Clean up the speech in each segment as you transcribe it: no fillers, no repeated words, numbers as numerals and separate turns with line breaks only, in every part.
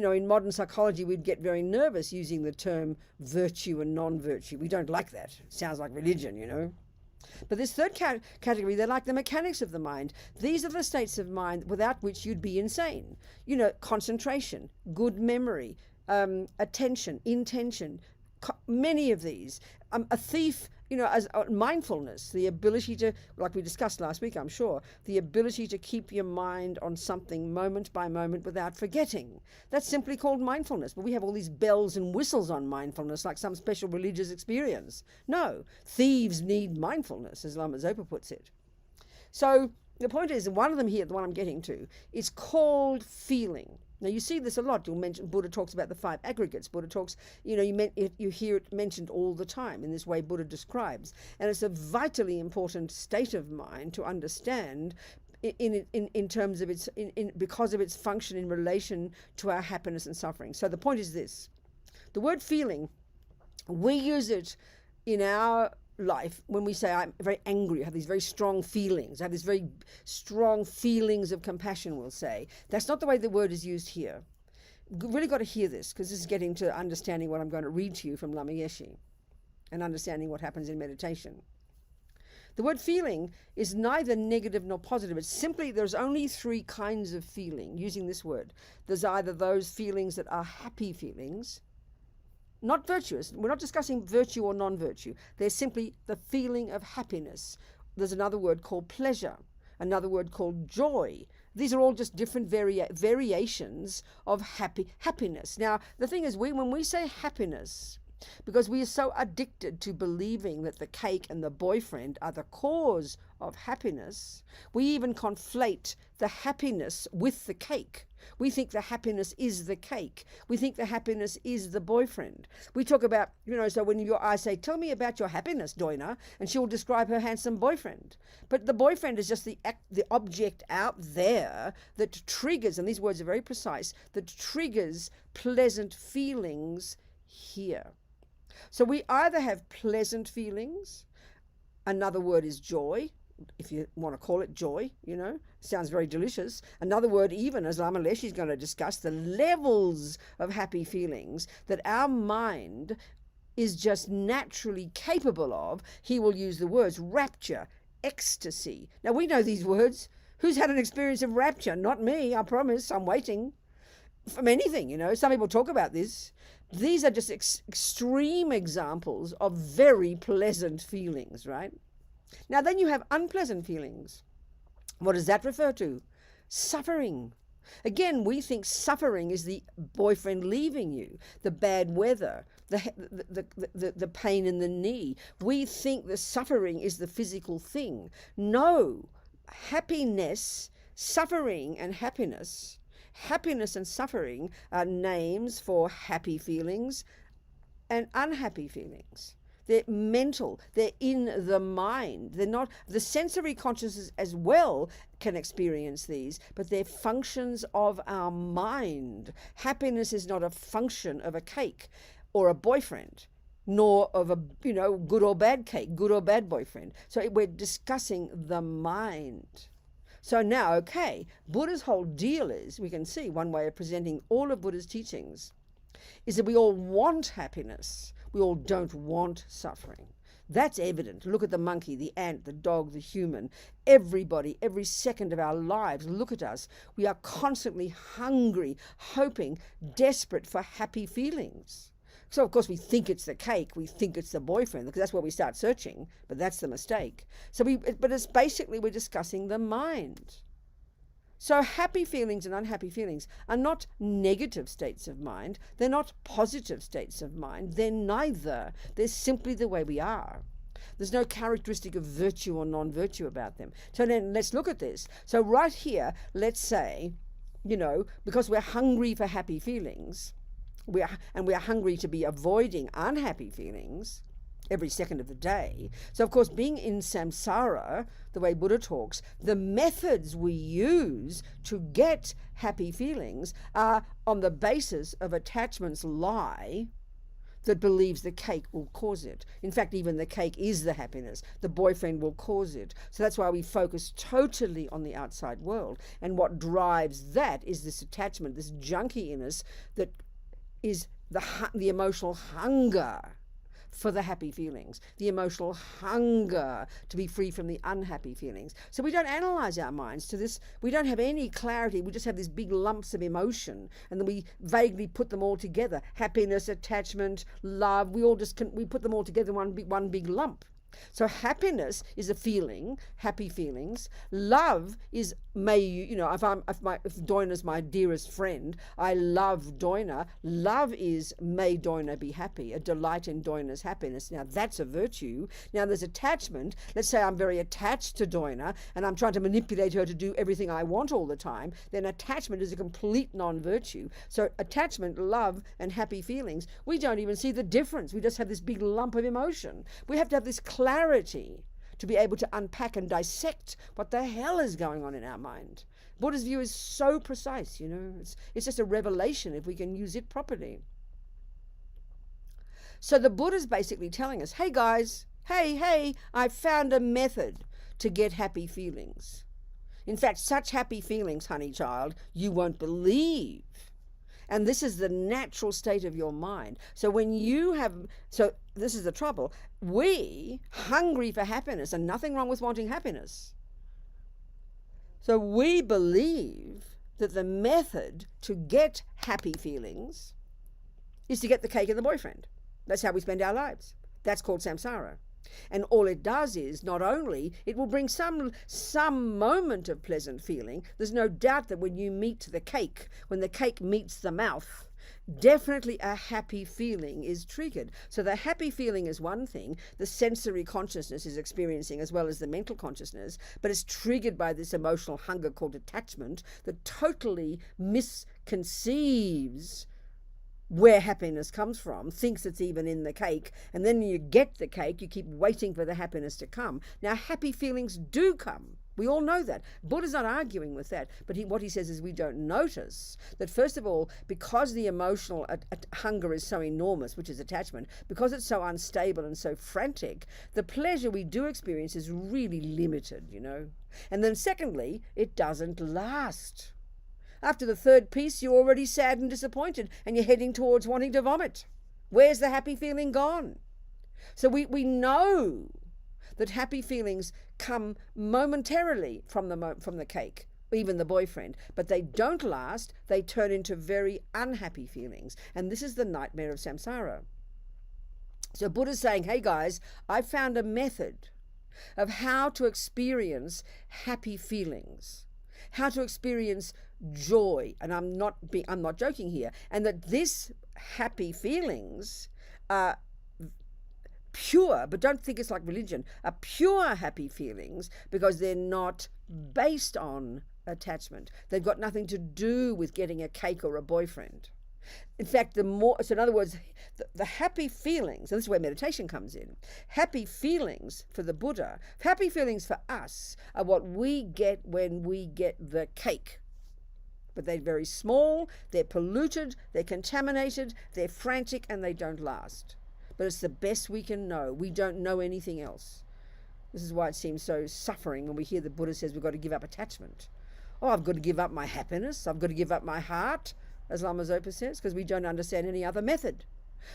in modern psychology, we'd get very nervous using the term virtue and non-virtue. We don't like that. It sounds like religion. But this third category, they're like the mechanics of the mind. These are the states of mind without which you'd be insane. Concentration, good memory, attention, intention, many of these. A thief, as mindfulness, the ability to, like we discussed last week, I'm sure, the ability to keep your mind on something moment by moment without forgetting. That's simply called mindfulness. But we have all these bells and whistles on mindfulness, like some special religious experience. No, thieves need mindfulness, as Lama Zopa puts it. So the point is, one of them here, the one I'm getting to, is called feeling. Now, you see this a lot. You'll mention, Buddha talks about the 5 aggregates. Buddha talks, you hear it mentioned all the time in this way Buddha describes. And it's a vitally important state of mind to understand in terms of its, because of its function in relation to our happiness and suffering. So the point is this. The word feeling, we use it in our life when we say I'm very angry, I have these very strong feelings, I have these very strong feelings of compassion, we'll say. That's not the way the word is used here. You've really got to hear this, because this is getting to understanding what I'm going to read to you from Lama Yeshe and understanding what happens in meditation. The word feeling is neither negative nor positive. It's simply, there's only 3 kinds of feeling, using this word. There's either those feelings that are happy feelings, not virtuous. We're not discussing virtue or non-virtue. They're simply the feeling of happiness. There's another word called pleasure, another word called joy. These are all just different variations of happiness. Now, the thing is, when we say happiness, because we are so addicted to believing that the cake and the boyfriend are the cause of happiness, we even conflate the happiness with the cake. We think the happiness is the cake. We think the happiness is the boyfriend. We talk about, so when I say, tell me about your happiness, Doina, and she'll describe her handsome boyfriend. But the boyfriend is just the object out there that triggers, and these words are very precise, that triggers pleasant feelings here. So we either have pleasant feelings, another word is joy, if you want to call it joy, sounds very delicious. Another word, even, as Lama Leshe is going to discuss, the levels of happy feelings that our mind is just naturally capable of. He will use the words rapture, ecstasy. Now, we know these words. Who's had an experience of rapture? Not me, I promise. I'm waiting. From anything, Some people talk about this. These are just extreme examples of very pleasant feelings, right? Now, then you have unpleasant feelings. What does that refer to? Suffering. Again, we think suffering is the boyfriend leaving you, the bad weather, the pain in the knee. We think the suffering is the physical thing. No, happiness, suffering and happiness and suffering are names for happy feelings and unhappy feelings. They're mental, they're in the mind. They're not, the sensory consciousness as well can experience these, but they're functions of our mind. Happiness is not a function of a cake or a boyfriend, nor of a, good or bad cake, good or bad boyfriend. So we're discussing the mind. So now, okay, Buddha's whole deal is, we can see one way of presenting all of Buddha's teachings, is that we all want happiness. We all don't want suffering. That's evident. Look at the monkey, the ant, the dog, the human. Everybody, every second of our lives, look at us. We are constantly hungry, hoping, desperate for happy feelings. So, of course, we think it's the cake, we think it's the boyfriend, because that's where we start searching, but that's the mistake. But it's basically, we're discussing the mind. So happy feelings and unhappy feelings are not negative states of mind. They're not positive states of mind. They're neither. They're simply the way we are. There's no characteristic of virtue or non-virtue about them. So then let's look at this. So right here, let's say, because we're hungry for happy feelings, we are hungry to be avoiding unhappy feelings every second of the day. So, of course, being in samsara, the way Buddha talks, the methods we use to get happy feelings are on the basis of attachment's lie. that believes the cake will cause it. In fact, even the cake is the happiness. The boyfriend will cause it. So that's why we focus totally on the outside world. And what drives that is this attachment, this junkie in us that is the emotional hunger for the happy feelings, the emotional hunger to be free from the unhappy feelings. So we don't analyze our minds to this. We don't have any clarity. We just have these big lumps of emotion, and then we vaguely put them all together. Happiness, attachment, love, we put them all together in one big lump. So happiness is a feeling, happy feelings. Love is, if Doina's my dearest friend, I love Doina. Love is, may Doina be happy, a delight in Doina's happiness. Now that's a virtue. Now there's attachment. Let's say I'm very attached to Doina and I'm trying to manipulate her to do everything I want all the time. Then attachment is a complete non-virtue. So attachment, love, and happy feelings, we don't even see the difference. We just have this big lump of emotion. We have to have this clarity to be able to unpack and dissect what the hell is going on in our mind. Buddha's view is so precise, it's just a revelation if we can use it properly. So the Buddha's basically telling us, hey guys, hey, I found a method to get happy feelings. In fact, such happy feelings, honey child, you won't believe. And this is the natural state of your mind. So this is the trouble. We, hungry for happiness, and nothing wrong with wanting happiness. So we believe that the method to get happy feelings is to get the cake and the boyfriend. That's how we spend our lives. That's called samsara. And all it does is, not only, it will bring some moment of pleasant feeling. There's no doubt that when you meet the cake, when the cake meets the mouth, definitely a happy feeling is triggered. So the happy feeling is one thing, the sensory consciousness is experiencing as well as the mental consciousness, but it's triggered by this emotional hunger called attachment that totally misconceives where happiness comes from, thinks it's even in the cake, and then you get the cake, you keep waiting for the happiness to come. Now, happy feelings do come. We all know that. Buddha's not arguing with that, but what he says is we don't notice that, first of all, because the emotional hunger is so enormous, which is attachment, because it's so unstable and so frantic, the pleasure we do experience is really limited, And then secondly, it doesn't last. After the third piece, you're already sad and disappointed, and you're heading towards wanting to vomit. Where's the happy feeling gone? So we know that happy feelings come momentarily from the cake, even the boyfriend, but they don't last. They turn into very unhappy feelings, and this is the nightmare of samsara. So Buddha's saying, hey guys, I found a method of how to experience happy feelings, how to experience joy, and I'm not joking here, and that this happy feelings are pure, but don't think it's like religion, are pure happy feelings because they're not based on attachment. They've got nothing to do with getting a cake or a boyfriend. In fact, so in other words, the happy feelings, and this is where meditation comes in, happy feelings for the Buddha, happy feelings for us are what we get when we get the cake. But they're very small, they're polluted, they're contaminated, they're frantic, and they don't last. But it's the best we can know. We don't know anything else. This is why it seems so suffering when we hear the Buddha says we've got to give up attachment. Oh, I've got to give up my happiness, I've got to give up my heart, as Lama Zopa says, because we don't understand any other method.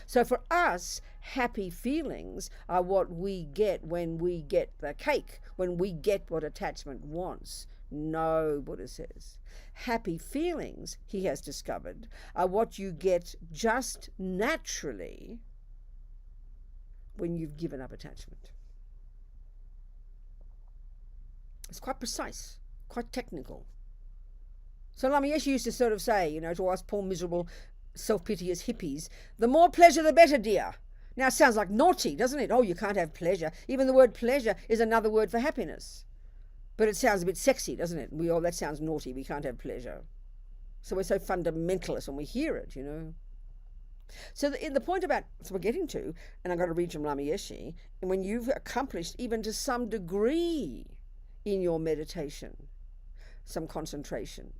So for us, happy feelings are what we get when we get the cake, when we get what attachment wants. No, Buddha says. Happy feelings, he has discovered, are what you get just naturally when you've given up attachment. It's quite precise, quite technical. So Lama Yeshe used to sort of say, to us poor miserable self-piteous hippies, the more pleasure the better, dear. Now it sounds like naughty, doesn't it? Oh, you can't have pleasure. Even the word pleasure is another word for happiness. But it sounds a bit sexy, doesn't it? That sounds naughty, we can't have pleasure. So we're so fundamentalist when we hear it, So the point about, so we're getting to, and I'm going to read from Lama Yeshe, and when you've accomplished even to some degree in your meditation, some concentration,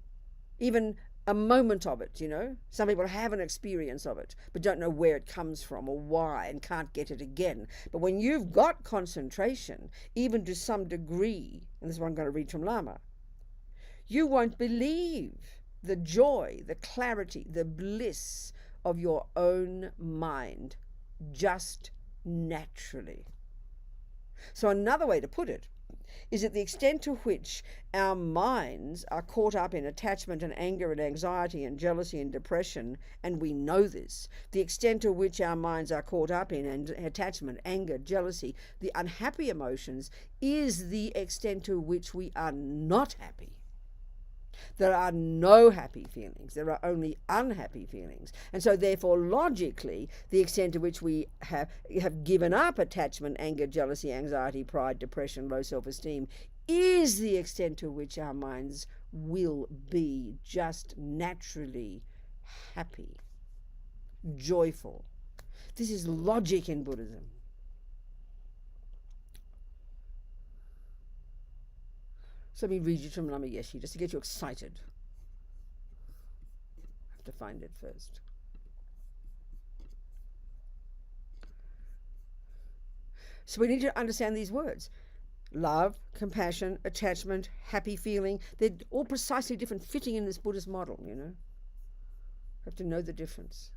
even a moment of it, you know. Some people have an experience of it, but don't know where it comes from or why and can't get it again. But when you've got concentration, even to some degree, and this is what I'm going to read from Lama, you won't believe the joy, the clarity, the bliss of your own mind just naturally. So another way to put it is that the extent to which our minds are caught up in attachment and anger and anxiety and jealousy and depression, and we know this, the extent to which our minds are caught up in attachment, anger, jealousy, the unhappy emotions, is the extent to which we are not happy. There are no happy feelings. There are only unhappy feelings. And so therefore, logically, the extent to which we have given up attachment, anger, jealousy, anxiety, pride, depression, low self-esteem is the extent to which our minds will be just naturally happy, joyful. This is logic in Buddhism. So let me read you from Lama Yeshe just to get you excited. I have to find it first. So we need to understand these words. Love, compassion, attachment, happy feeling. They're all precisely different, fitting in this Buddhist model, you know. You have to know the difference.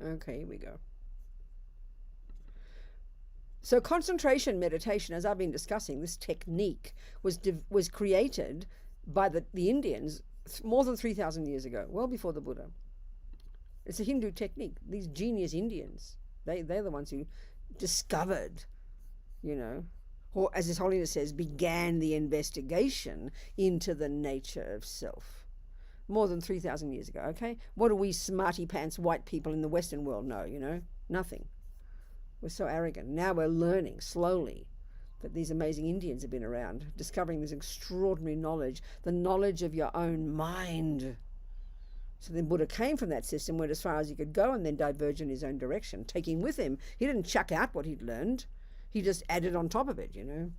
Okay, here we go. So concentration meditation, as I've been discussing, this technique was created by the Indians more than 3,000 years ago, well before the Buddha. It's a Hindu technique. These genius Indians, they're the ones who discovered, you know, or as His Holiness says, began the investigation into the nature of self. More than 3,000 years ago, okay? What do we smarty pants white people in the Western world know, you know? Nothing. We're so arrogant. Now we're learning slowly that these amazing Indians have been around, discovering this extraordinary knowledge, the knowledge of your own mind. So then Buddha came from that system, went as far as he could go, and then diverged in his own direction, taking with him. He didn't chuck out what he'd learned. He just added on top of it, you know?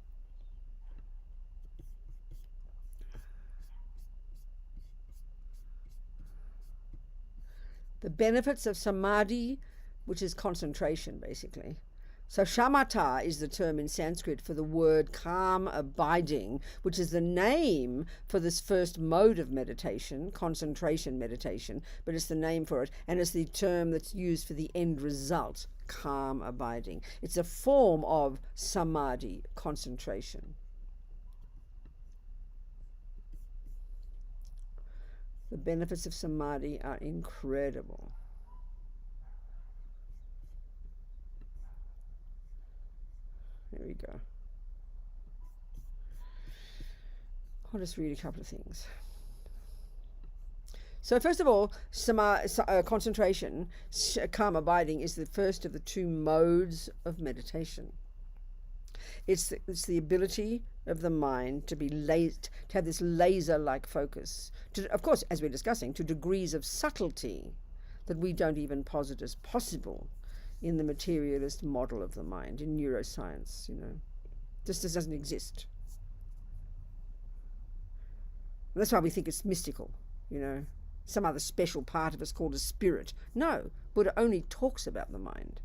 The benefits of samadhi, which is concentration, basically. So shamatha is the term in Sanskrit for the word calm abiding, which is the name for this first mode of meditation, concentration meditation, but it's the name for it, and it's the term that's used for the end result, calm abiding. It's a form of samadhi, concentration. The benefits of samadhi are incredible. There we go. I'll just read a couple of things. So first of all, concentration, calm abiding, is the first of the two modes of meditation. It's the ability of the mind to to have this laser-like focus, of course, as we're discussing, to degrees of subtlety that we don't even posit as possible in the materialist model of the mind, in neuroscience, you know. This doesn't exist. And that's why we think it's mystical, you know, some other special part of us called a spirit. No, Buddha only talks about the mind,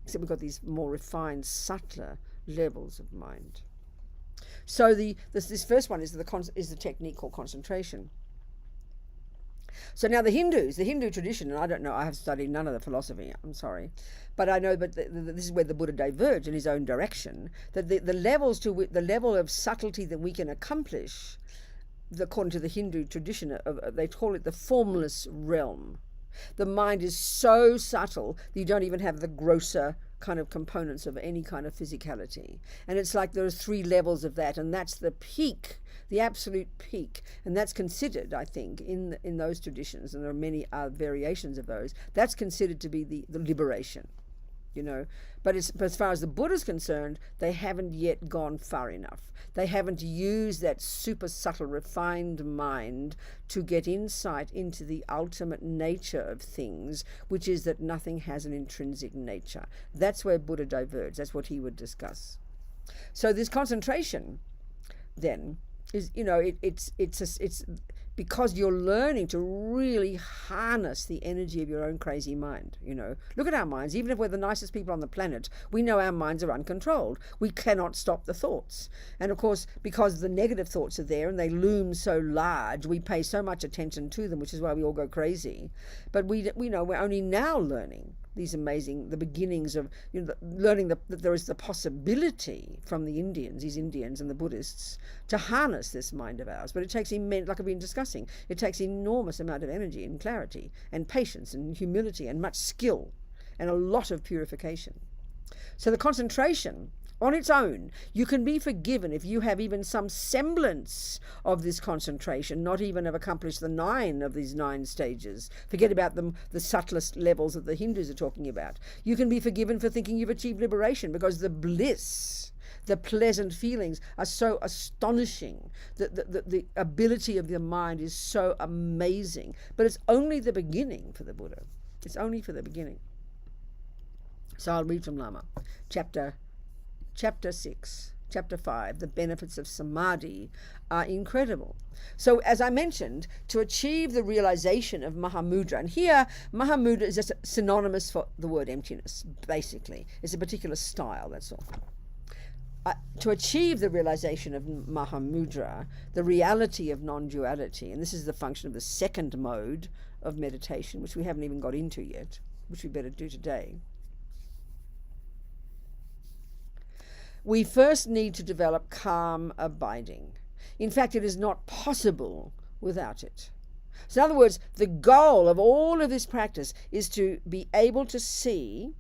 except we've got these more refined, subtler levels of mind. So this first one is the technique called concentration. So now the Hindu tradition, and I don't know, I have studied none of the philosophy, I'm sorry, but I know, but this is where the Buddha diverged in his own direction, that the level of subtlety that we can accomplish, according to the Hindu tradition, they call it the formless realm. The mind is so subtle that you don't even have the grosser kind of components of any kind of physicality. And it's like there's 3 levels of that, and that's the peak, the absolute peak. And that's considered, I think, in those traditions, and there are many variations of those, that's considered to be the liberation. But as far as the Buddha is concerned, they haven't yet gone far enough. They haven't used that super subtle, refined mind to get insight into the ultimate nature of things, which is that nothing has an intrinsic nature. That's where Buddha diverged. That's what he would discuss. So this concentration, then, is, it's because you're learning to really harness the energy of your own crazy mind. Look at our minds. Even if we're the nicest people on the planet, we know our minds are uncontrolled. We cannot stop the thoughts. And of course, because the negative thoughts are there and they loom so large, we pay so much attention to them, which is why we all go crazy. But we know we're only now learning the beginnings of learning that there is the possibility from these Indians and the Buddhists, to harness this mind of ours. But it takes immense, like I've been discussing, it takes enormous amount of energy and clarity and patience and humility and much skill and a lot of purification. So the concentration on its own, you can be forgiven if you have even some semblance of this concentration, not even have accomplished the 9 of these 9 stages. Forget about the subtlest levels that the Hindus are talking about. You can be forgiven for thinking you've achieved liberation, because the bliss, the pleasant feelings are so astonishing. The ability of your mind is so amazing. But it's only the beginning for the Buddha. It's only for the beginning. So I'll read from Lama. Chapter 6, Chapter 5, the benefits of samadhi are incredible. So as I mentioned, to achieve the realization of Mahamudra, and here Mahamudra is just synonymous for the word emptiness, basically. It's a particular style, that's all. To achieve the realization of Mahamudra, the reality of non-duality, and this is the function of the second mode of meditation, which we haven't even got into yet, which we better do today. We first need to develop calm abiding. In fact, it is not possible without it. So in other words, the goal of all of this practice is to be able to see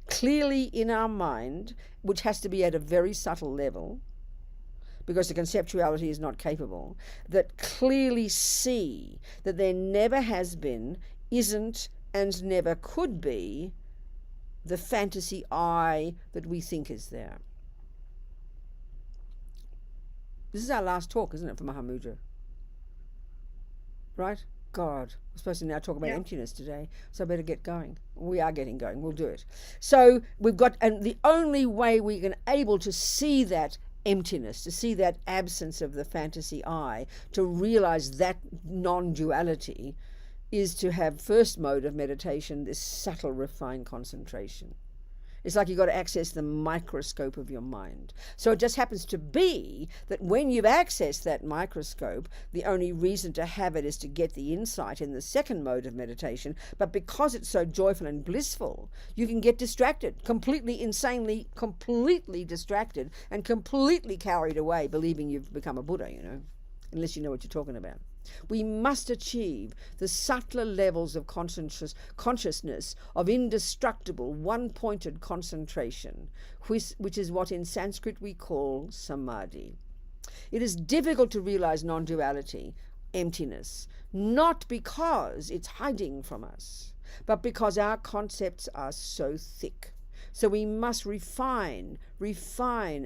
clearly in our mind, which has to be at a very subtle level, because the conceptuality is not capable, that clearly see that there never has been, isn't, and never could be the fantasy I that we think is there. This is our last talk, isn't it, for Mahamudra? Right? God, we're supposed to now talk about emptiness today, so I better get going. We are getting going. We'll do it. So and the only way we're able to see that emptiness, to see that absence of the fantasy I, to realize that non-duality, is to have first mode of meditation, this subtle, refined concentration. It's like you've got to access the microscope of your mind. So it just happens to be that when you've accessed that microscope, the only reason to have it is to get the insight in the second mode of meditation. But because it's so joyful and blissful, you can get distracted, completely, insanely, completely distracted and completely carried away, believing you've become a Buddha, unless you know what you're talking about. We must achieve the subtler levels of consciousness of indestructible, one-pointed concentration, which is what in Sanskrit we call samadhi. It is difficult to realize non-duality, emptiness, not because it's hiding from us, but because our concepts are so thick. So we must refine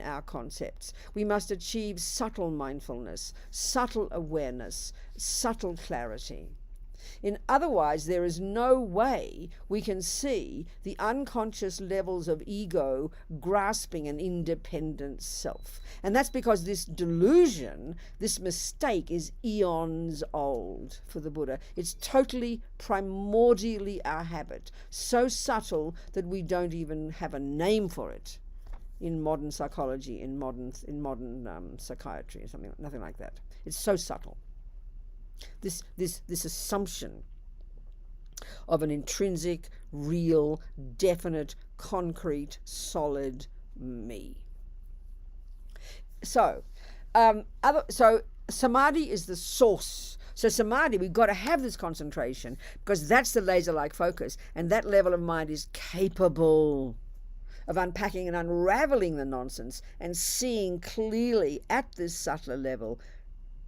our concepts. We must achieve subtle mindfulness, subtle awareness, subtle clarity. Otherwise, there is no way we can see the unconscious levels of ego grasping an independent self. And that's because this delusion, this mistake, is eons old for the Buddha. It's totally, primordially our habit, so subtle that we don't even have a name for it in modern psychology, in modern psychiatry, or nothing like that. It's so subtle. This assumption of an intrinsic, real, definite, concrete, solid me. So samadhi is the source. So samadhi, we've got to have this concentration because that's the laser-like focus, and that level of mind is capable of unpacking and unraveling the nonsense and seeing clearly at this subtler level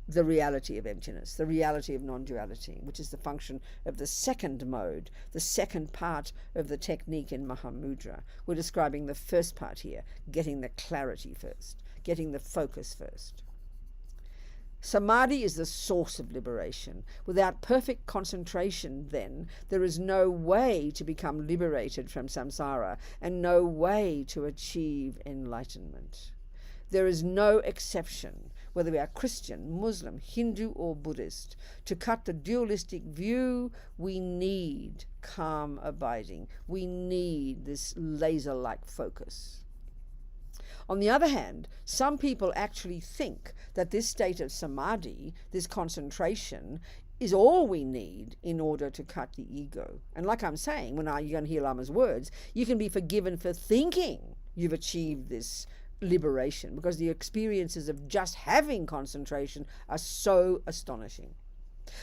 the reality of emptiness, the reality of non-duality, which is the function of the second mode, the second part of the technique in Mahamudra. We're describing the first part here, getting the clarity first, getting the focus first. Samadhi is the source of liberation. Without perfect concentration, then, there is no way to become liberated from samsara and no way to achieve enlightenment. There is no exception, whether we are Christian, Muslim, Hindu, or Buddhist. To cut the dualistic view, we need calm abiding. We need this laser-like focus. On the other hand, some people actually think that this state of samadhi, this concentration, is all we need in order to cut the ego. And like I'm saying, when you're going to hear Lama's words, you can be forgiven for thinking you've achieved this liberation, because the experiences of just having concentration are so astonishing.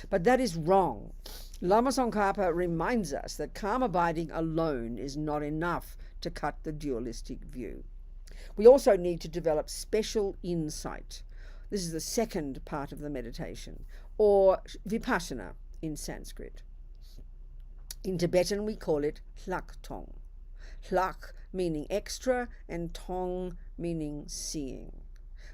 But that is wrong. Lama Tsongkhapa reminds us that calm abiding alone is not enough to cut the dualistic view. We also need to develop special insight. This is the second part of the meditation, or vipassana in Sanskrit. In Tibetan we call it hlak tong. Hlak meaning extra and tong meaning seeing.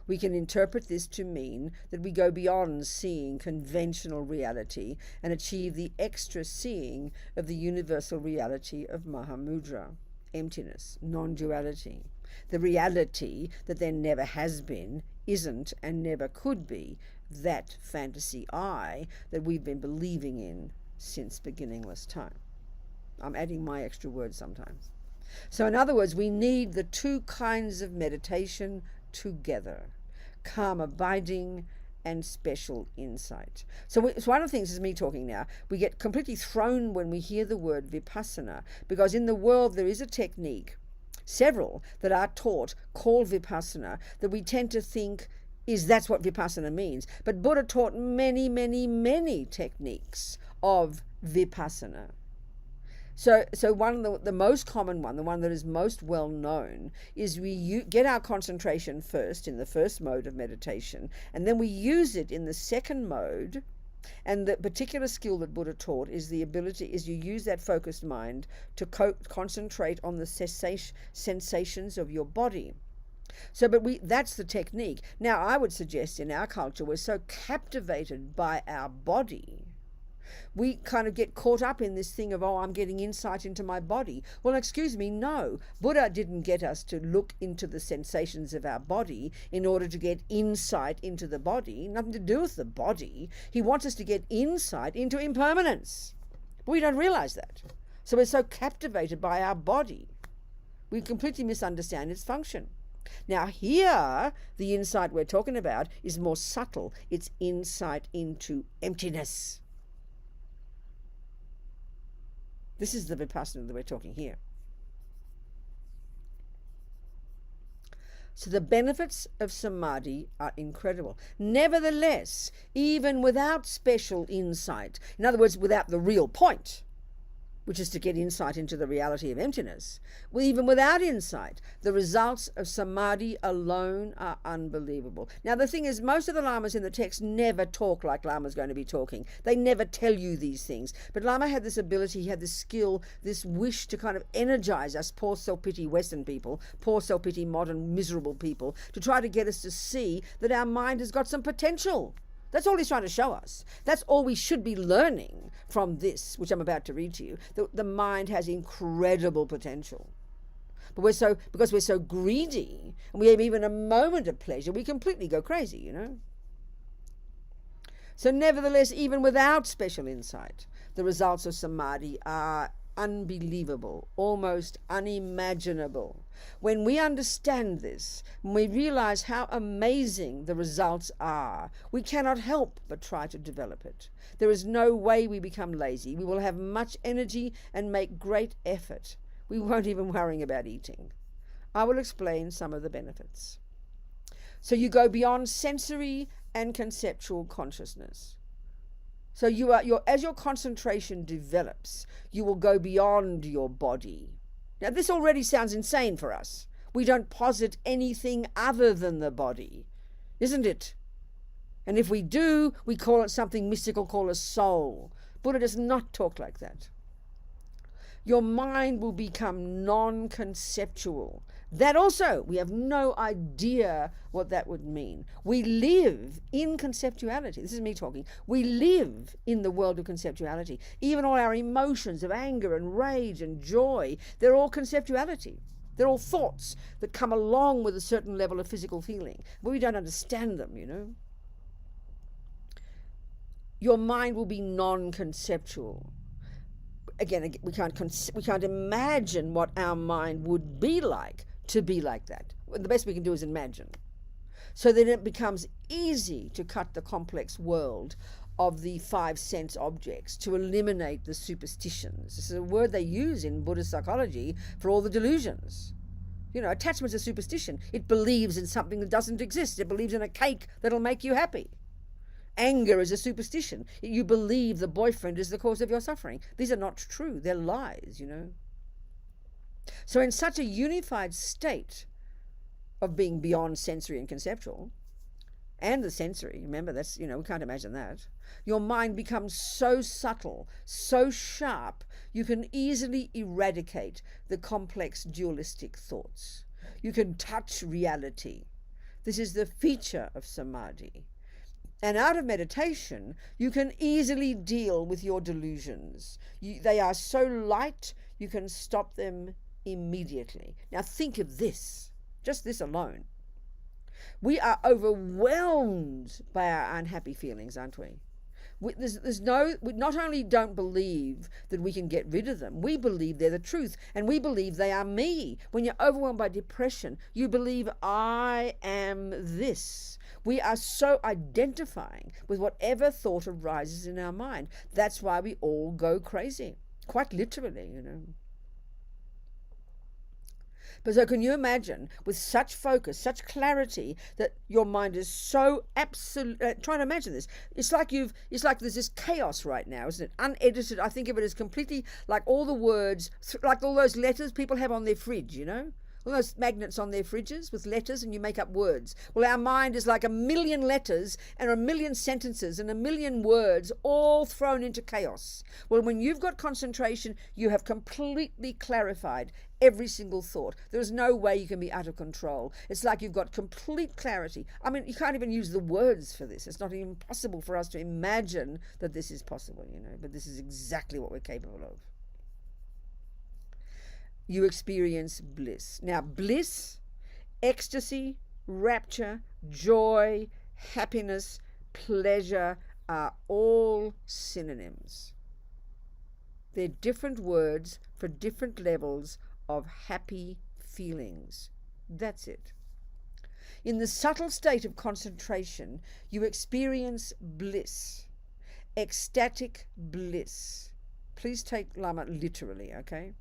We can interpret this to mean that we go beyond seeing conventional reality and achieve the extra seeing of the universal reality of Mahamudra, emptiness, non-duality, the reality that there never has been, isn't, and never could be, that fantasy I that we've been believing in since beginningless time. I'm adding my extra words sometimes. So in other words, we need the two kinds of meditation together, calm abiding and special insight. So one of the things is me talking now, we get completely thrown when we hear the word vipassana, because in the world there is a technique, several that are taught, called vipassana, that we tend to think that's what vipassana means. But Buddha taught many, many, many techniques of vipassana. So one of the most common one, the one that is most well known, is we get our concentration first in the first mode of meditation, and then we use it in the second mode. And the particular skill that Buddha taught is you use that focused mind to concentrate on the sensations of your body. That's the technique. Now, I would suggest in our culture we're so captivated by our body, we kind of get caught up in this thing of, I'm getting insight into my body. Well, excuse me, no. Buddha didn't get us to look into the sensations of our body in order to get insight into the body. Nothing to do with the body. He wants us to get insight into impermanence. But we don't realize that. So we're so captivated by our body, we completely misunderstand its function. Now here, the insight we're talking about is more subtle. It's insight into emptiness. This is the vipassana that we're talking here. So the benefits of samadhi are incredible. Nevertheless, even without special insight, in other words, without the real point, which is to get insight into the reality of emptiness, even without insight, the results of samadhi alone are unbelievable. Now, the thing is, most of the lamas in the text never talk like Lama's going to be talking. They never tell you these things. But Lama had this ability, he had this skill, this wish to kind of energize us poor self-pity Western people, poor self-pity modern miserable people, to try to get us to see that our mind has got some potential. That's all he's trying to show us. That's all we should be learning from this, which I'm about to read to you. The mind has incredible potential. But because we're so greedy, and we have even a moment of pleasure, we completely go crazy, you know. So nevertheless, even without special insight, the results of samadhi are unbelievable, almost unimaginable. When we understand this, when we realize how amazing the results are, we cannot help but try to develop it. There is no way we become lazy. We will have much energy and make great effort. We won't even worry about eating. I will explain some of the benefits. So you go beyond sensory and conceptual consciousness. So as your concentration develops, you will go beyond your body. Now, this already sounds insane for us. We don't posit anything other than the body, isn't it? And if we do, we call it something mystical called a soul. Buddha does not talk like that. Your mind will become non-conceptual. That also, we have no idea what that would mean. We live in conceptuality. This is me talking. We live in the world of conceptuality. Even all our emotions of anger and rage and joy, they're all conceptuality. They're all thoughts that come along with a certain level of physical feeling, but we don't understand them, you know. Your mind will be non-conceptual. Again, we can't imagine what our mind would be like to be like that. The best we can do is imagine. So then it becomes easy to cut the complex world of the five sense objects, to eliminate the superstitions. This is a word they use in Buddhist psychology for all the delusions. You know, attachment's a superstition. It believes in something that doesn't exist. It believes in a cake that'll make you happy. Anger is a superstition. You believe the boyfriend is the cause of your suffering. These are not true. They're lies, you know. So in such a unified state of being beyond sensory and conceptual, and the sensory, remember, that's, you know, we can't imagine that, your mind becomes so subtle, so sharp, you can easily eradicate the complex dualistic thoughts. You can touch reality. This is the feature of samadhi. And out of meditation, you can easily deal with your delusions. They are so light, you can stop them immediately. Now think of this, just this alone. We are overwhelmed by our unhappy feelings, aren't we? We not only don't believe that we can get rid of them, we believe they're the truth, and we believe they are me. When you're overwhelmed by depression, you believe I am this. We are so identifying with whatever thought arises in our mind. That's why we all go crazy, quite literally, you know. But so can you imagine, with such focus, such clarity, that your mind is so absolute, try to imagine this. It's like there's this chaos right now, isn't it? Unedited. I think of it as completely like all the words, like all those letters people have on their fridge, you know? All those magnets on their fridges with letters, and you make up words. Well, our mind is like 1,000,000 letters and 1,000,000 sentences and 1,000,000 words all thrown into chaos. Well, when you've got concentration, you have completely clarified every single thought. There is no way you can be out of control. It's like you've got complete clarity. I mean, you can't even use the words for this. It's not even possible for us to imagine that this is possible, you know, but this is exactly what we're capable of. You experience bliss. Now, bliss, ecstasy, rapture, joy, happiness, pleasure are all synonyms. They're different words for different levels of happy feelings. That's it. In the subtle state of concentration, you experience bliss, ecstatic bliss. Please take Lama literally, okay?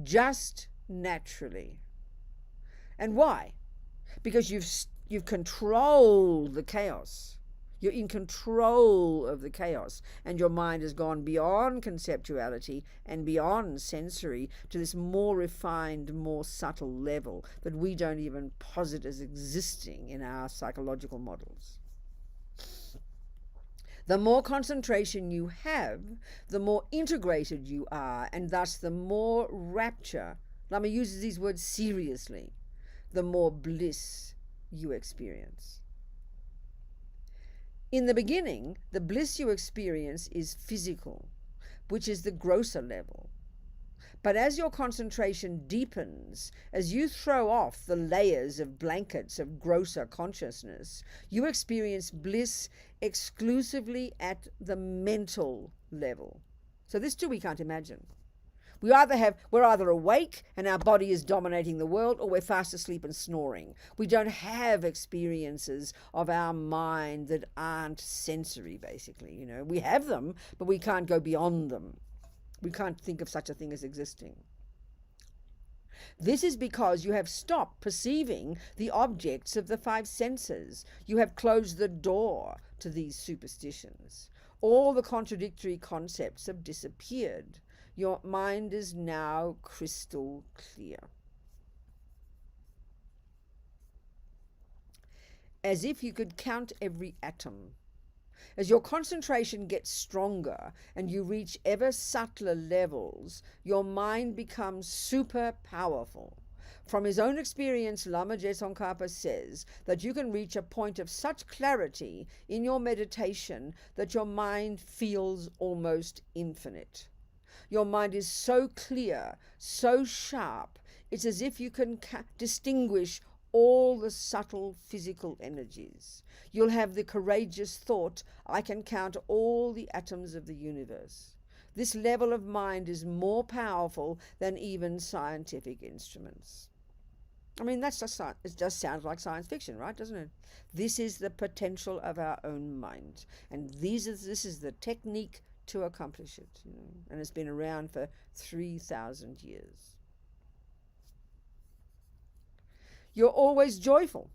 Just naturally. And why? Because you've controlled the chaos. You're in control of the chaos, and your mind has gone beyond conceptuality and beyond sensory to this more refined, more subtle level that we don't even posit as existing in our psychological models. The more concentration you have, the more integrated you are, and thus the more rapture, Lama uses these words seriously, the more bliss you experience. In the beginning, the bliss you experience is physical, which is the grosser level. But as your concentration deepens, as you throw off the layers of blankets of grosser consciousness, you experience bliss exclusively at the mental level. So this too we can't imagine. We're either awake and our body is dominating the world, or we're fast asleep and snoring. We don't have experiences of our mind that aren't sensory, basically. You know, we have them, but we can't go beyond them. We can't think of such a thing as existing. This is because you have stopped perceiving the objects of the five senses. You have closed the door to these superstitions. All the contradictory concepts have disappeared. Your mind is now crystal clear. as if you could count every atom. As your concentration gets stronger and you reach ever subtler levels, your mind becomes super powerful. From his own experience, Lama Tsongkhapa says that you can reach a point of such clarity in your meditation that your mind feels almost infinite. Your mind is so clear, so sharp, it's as if you can distinguish all the subtle physical energies. You'll have the courageous thought, I can count all the atoms of the universe. This level of mind is more powerful than even scientific instruments. I mean, that's just, it just sounds like science fiction, right? Doesn't it? This is the potential of our own mind. And this is the technique to accomplish it. You know? And it's been around for 3,000 years. You're always joyful.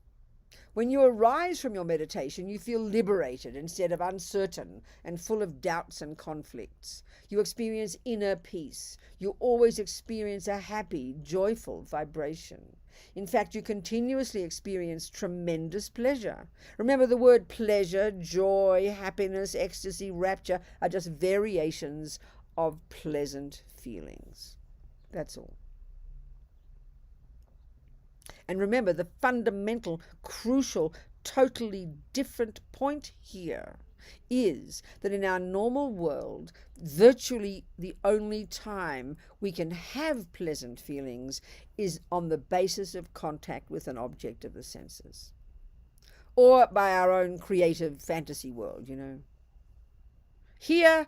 When you arise from your meditation, you feel liberated instead of uncertain and full of doubts and conflicts. You experience inner peace. You always experience a happy, joyful vibration. In fact, you continuously experience tremendous pleasure. Remember, the word pleasure, joy, happiness, ecstasy, rapture are just variations of pleasant feelings. That's all. And remember, the fundamental, crucial, totally different point here is that in our normal world, virtually the only time we can have pleasant feelings is on the basis of contact with an object of the senses, or by our own creative fantasy world, you know. Here,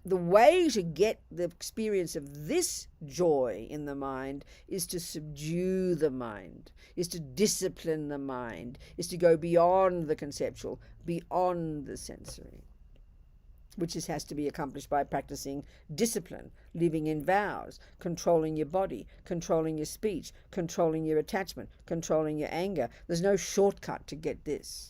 the way to get the experience of this joy in the mind is to subdue the mind, is to discipline the mind, is to go beyond the conceptual, beyond the sensory, which has to be accomplished by practicing discipline, living in vows, controlling your body, controlling your speech, controlling your attachment, controlling your anger. There's no shortcut to get this.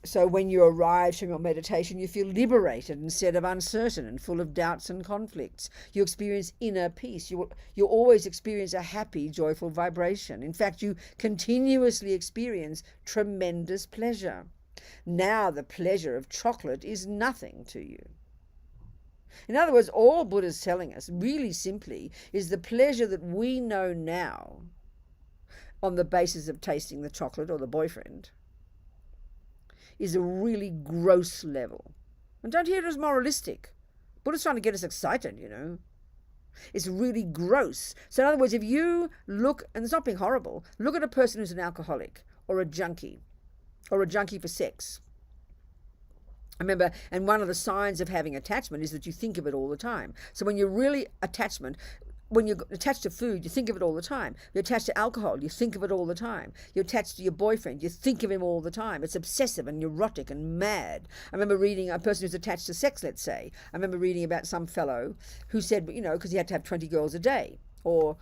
So when you arrive from your meditation, you feel liberated instead of uncertain and full of doubts and conflicts. You experience inner peace. You always experience a happy, joyful vibration. In fact, you continuously experience tremendous pleasure. Now the pleasure of chocolate is nothing to you. In other words, all Buddha's telling us, really simply, is the pleasure that we know now on the basis of tasting the chocolate or the boyfriend is a really gross level. And don't hear it as moralistic. Buddha's trying to get us excited, you know. It's really gross. So in other words, if you look, and it's not being horrible, look at a person who's an alcoholic or a junkie for sex. I remember, and one of the signs of having attachment is that you think of it all the time. So when you're really when you're attached to food, you think of it all the time. You're attached to alcohol, you think of it all the time. You're attached to your boyfriend, you think of him all the time. It's obsessive and neurotic and mad. I remember reading a person who's attached to sex, let's say. I remember reading about some fellow who said, you know, because he had to have 20 girls a day or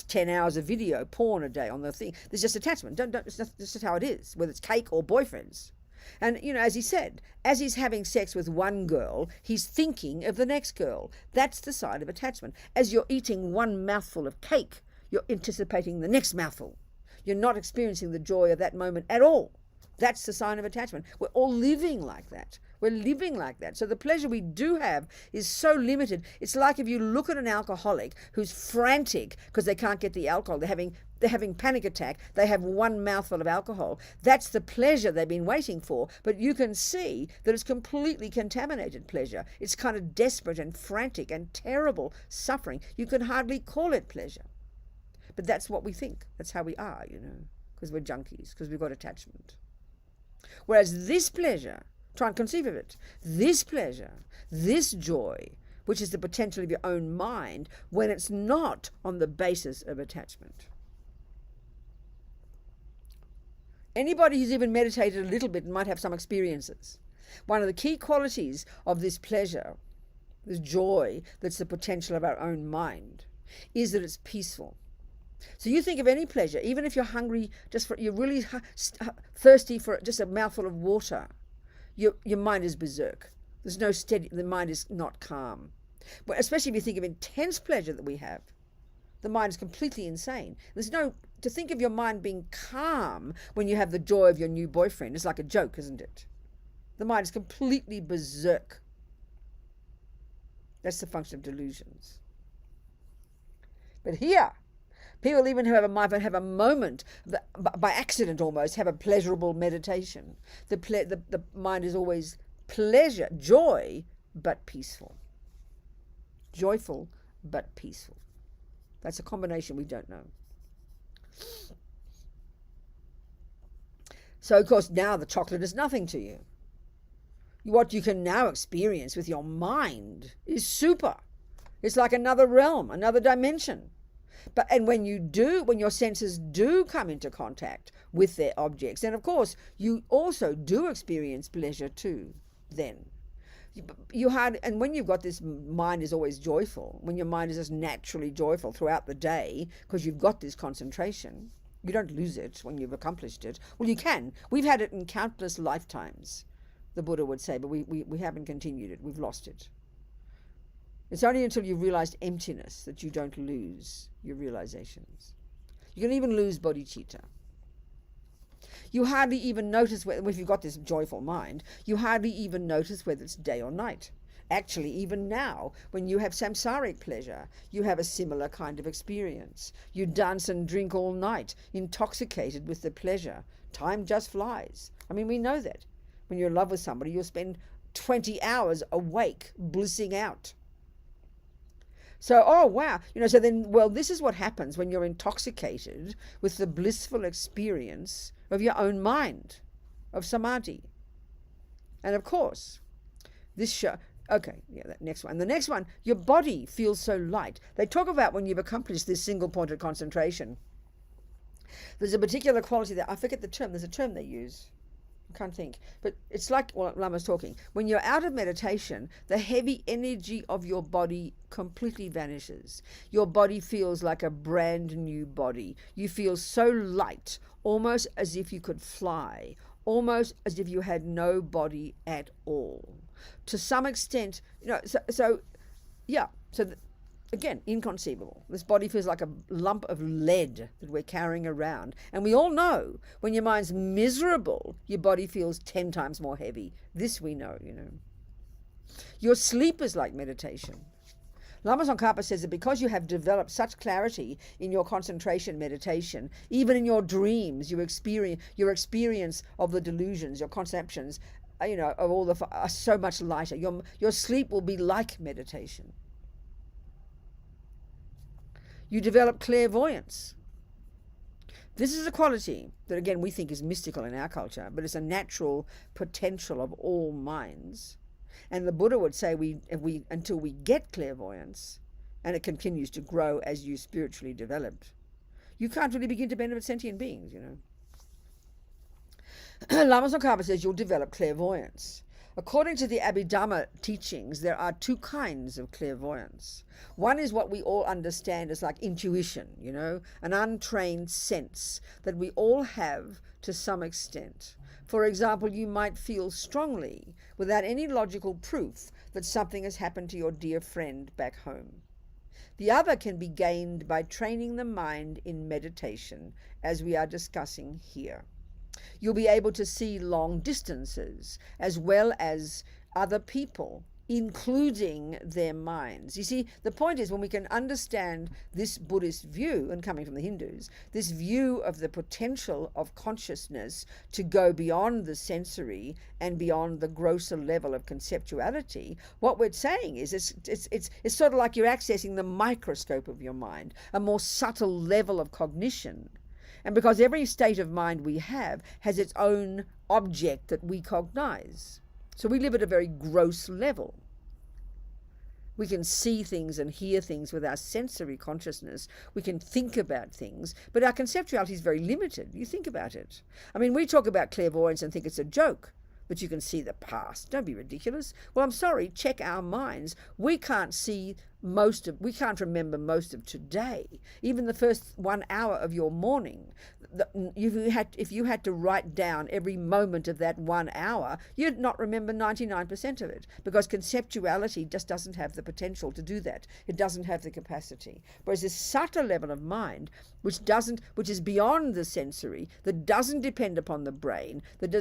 10 hours of video, porn a day on the thing. There's just attachment. It's just how it is, whether it's cake or boyfriends. And, you know, as he said, as he's having sex with one girl, he's thinking of the next girl. That's the sign of attachment. As you're eating one mouthful of cake, you're anticipating the next mouthful. You're not experiencing the joy of that moment at all. That's the sign of attachment. We're all living like that. We're living like that. So the pleasure we do have is so limited. It's like if you look at an alcoholic who's frantic because they can't get the alcohol. They're having panic attack. They have one mouthful of alcohol. That's the pleasure they've been waiting for. But you can see that it's completely contaminated pleasure. It's kind of desperate and frantic and terrible suffering. You can hardly call it pleasure. But that's what we think. That's how we are, you know, because we're junkies, because we've got attachment. Whereas this pleasure, try and conceive of it, this pleasure, this joy, which is the potential of your own mind, when it's not on the basis of attachment. Anybody who's even meditated a little bit might have some experiences. One of the key qualities of this pleasure, this joy that's the potential of our own mind, is that it's peaceful. So you think of any pleasure, even if you're hungry, you're really thirsty for just a mouthful of water, your mind is berserk. There's no steady, the mind is not calm. But especially if you think of intense pleasure that we have, The mind is completely insane. There's no, to think of your mind being calm when you have the joy of your new boyfriend is like a joke, isn't it? The mind is completely berserk. That's the function of delusions. But here, people even who have a moment, by accident almost, have a pleasurable meditation. The mind is always pleasure, joy, but peaceful. Joyful, but peaceful. That's a combination we don't know. So, of course, now the chocolate is nothing to you. What you can now experience with your mind is super. It's like another realm, another dimension. And when your senses do come into contact with their objects, then of course you also do experience pleasure too. Then and when you've got this mind is always joyful, when your mind is just naturally joyful throughout the day because you've got this concentration, you don't lose it when you've accomplished it. Well, you can. We've had it in countless lifetimes, the Buddha would say, but we haven't continued it. We've lost it. It's only until you've realized emptiness that you don't lose your realizations. You can even lose bodhicitta. You hardly even notice, if you've got this joyful mind, you hardly even notice whether it's day or night. Actually, even now, when you have samsaric pleasure, you have a similar kind of experience. You dance and drink all night, intoxicated with the pleasure. Time just flies. I mean, we know that. When you're in love with somebody, you'll spend 20 hours awake, blissing out. So, oh wow, so then, well, this is what happens when you're intoxicated with the blissful experience of your own mind, of samadhi. And of course, that next one. The next one, your body feels so light. They talk about when you've accomplished this single-pointed concentration. There's a particular quality that, I forget the term, there's a term they use. I can't think, but it's like Lama's talking. When you're out of meditation, the heavy energy of your body completely vanishes. Your body feels like a brand new body. You feel so light, almost as if you could fly, almost as if you had no body at all. To some extent, again, inconceivable. This body feels like a lump of lead that we're carrying around. And we all know when your mind's miserable, your body feels 10 times more heavy. This we know, Your sleep is like meditation. Lama Tsongkhapa says that because you have developed such clarity in your concentration meditation, even in your dreams, your experience of the delusions, your conceptions, of all are so much lighter. Your sleep will be like meditation. You develop clairvoyance. This is a quality that, again, we think is mystical in our culture, but it's a natural potential of all minds. And the Buddha would say until we get clairvoyance, and it continues to grow as you spiritually develop, you can't really begin to benefit sentient beings, Lama Tsongkhapa says you'll develop clairvoyance. According to the Abhidhamma teachings, there are 2 kinds of clairvoyance. One is what we all understand as like intuition, an untrained sense that we all have to some extent. For example, you might feel strongly, without any logical proof, that something has happened to your dear friend back home. The other can be gained by training the mind in meditation, as we are discussing here. You'll be able to see long distances as well as other people, including their minds. You see, the point is, when we can understand this Buddhist view, and coming from the Hindus, this view of the potential of consciousness to go beyond the sensory and beyond the grosser level of conceptuality, what we're saying is it's sort of like you're accessing the microscope of your mind, a more subtle level of cognition. And because every state of mind we have has its own object that we cognize. So we live at a very gross level. We can see things and hear things with our sensory consciousness. We can think about things, but our conceptuality is very limited. You think about it. I mean, we talk about clairvoyance and think it's a joke, but you can see the past. Don't be ridiculous. Well, I'm sorry, check our minds. We can't see we can't remember most of today. Even the first 1 hour of your morning, if you had to write down every moment of that 1 hour, you'd not remember 99% of it, because conceptuality just doesn't have the potential to do that. It doesn't have the capacity. Whereas this subtle level of mind, which is beyond the sensory, that doesn't depend upon the brain, that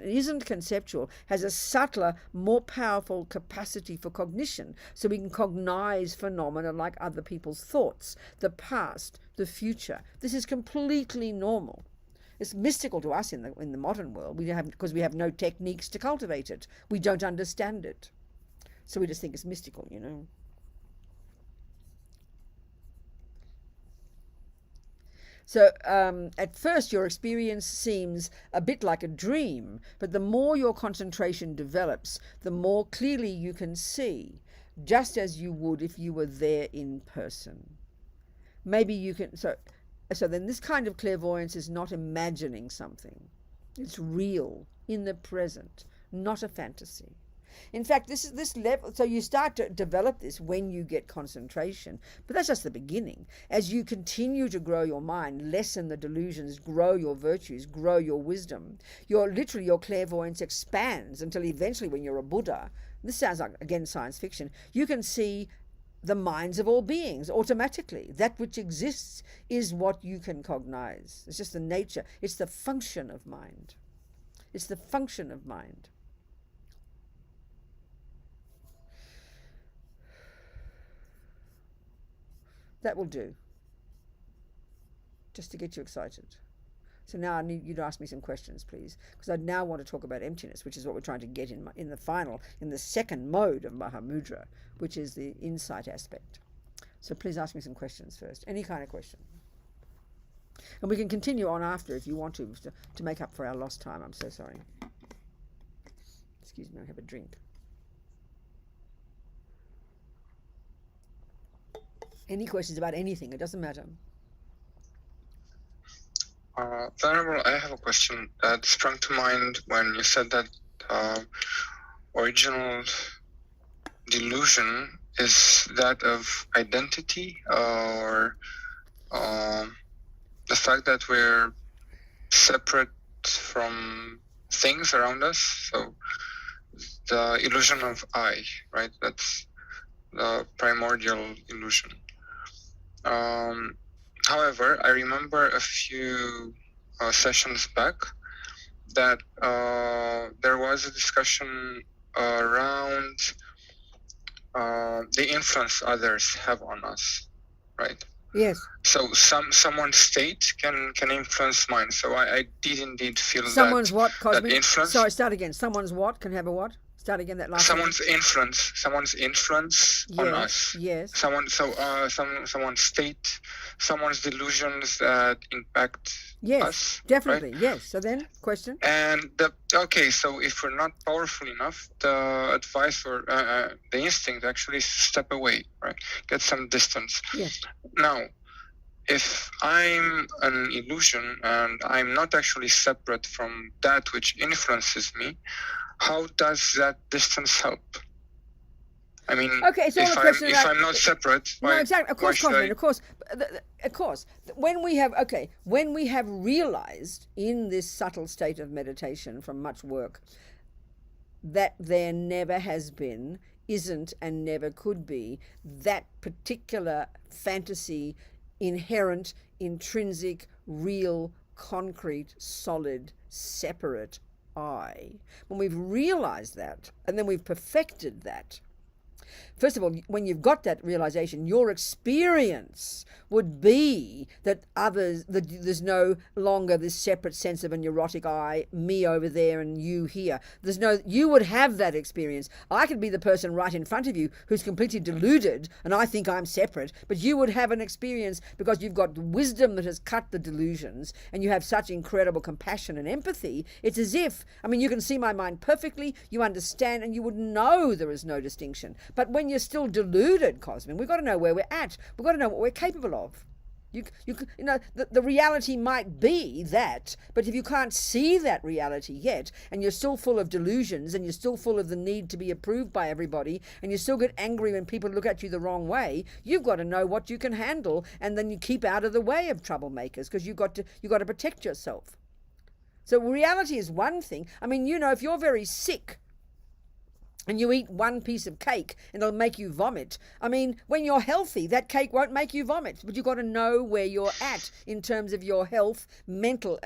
isn't conceptual, has a subtler, more powerful capacity for cognition. So we can cognize phenomena like other people's thoughts, the past, the future. This is completely normal. It's mystical to us in the modern world. Because we have no techniques to cultivate it. We don't understand it. So we just think it's mystical, you know. So at first your experience seems a bit like a dream, but the more your concentration develops, the more clearly you can see, just as you would if you were there in person. Maybe you can, so then this kind of clairvoyance is not imagining something. It's real, in the present, not a fantasy. In fact, this level, so you start to develop this when you get concentration, but that's just the beginning. As you continue to grow your mind, lessen the delusions, grow your virtues, grow your wisdom, your clairvoyance expands until eventually when you're a Buddha, this sounds like, again, science fiction, you can see the minds of all beings automatically. That which exists is what you can cognize. It's just the nature. It's the function of mind. It's the function of mind. That will do, just to get you excited. So now I need you to ask me some questions, please, because I now want to talk about emptiness, which is what we're trying to get in the second mode of Mahamudra, which is the insight aspect. So please ask me some questions first, any kind of question. And we can continue on after if you want to make up for our lost time. I'm so sorry. Excuse me, I'll have a drink. Any questions about anything, it doesn't matter.
Venerable, I have a question that sprung to mind when you said that original delusion is that of identity, or the fact that we're separate from things around us. So the illusion of I, right? That's the primordial illusion. However, I remember a few sessions back that there was a discussion around the influence others have on us, right?
Yes.
So someone's state can influence mine. So I did indeed feel
someone's what, Cosmic?
That influence.
Sorry, start again. Someone's what can have a what? Start again that last.
Someone's influence on us.
Yes.
Someone's state, someone's delusions that impact us.
Definitely.
Right?
Yes. So then, question.
And so if we're not powerful enough, the advice or the instinct actually is to step away, right? Get some distance.
Yes.
Now, if I'm an illusion and I'm not actually separate from that which influences me, how does that distance help? I mean, if I'm not separate,
no, exactly. Of course, Cosmin, of course. When we have realized in this subtle state of meditation from much work that there never has been, isn't, and never could be that particular fantasy, inherent, intrinsic, real, concrete, solid, separate I. When we've realized that, and then we've perfected that, first of all, when you've got that realization, your experience would be that there's no longer this separate sense of a neurotic I, me over there and you here. You would have that experience. I could be the person right in front of you who's completely deluded and I think I'm separate, but you would have an experience because you've got wisdom that has cut the delusions and you have such incredible compassion and empathy. It's as if, you can see my mind perfectly, you understand, and you would know there is no distinction. But when you're still deluded, Cosmin, we've got to know where we're at. We've got to know what we're capable of. The reality might be that, but if you can't see that reality yet, and you're still full of delusions, and you're still full of the need to be approved by everybody, and you still get angry when people look at you the wrong way, you've got to know what you can handle, and then you keep out of the way of troublemakers, because you've got to protect yourself. So reality is one thing. I mean, if you're very sick, and you eat one piece of cake and it'll make you vomit. I mean, when you're healthy, that cake won't make you vomit, but you've got to know where you're at in terms of your health, mental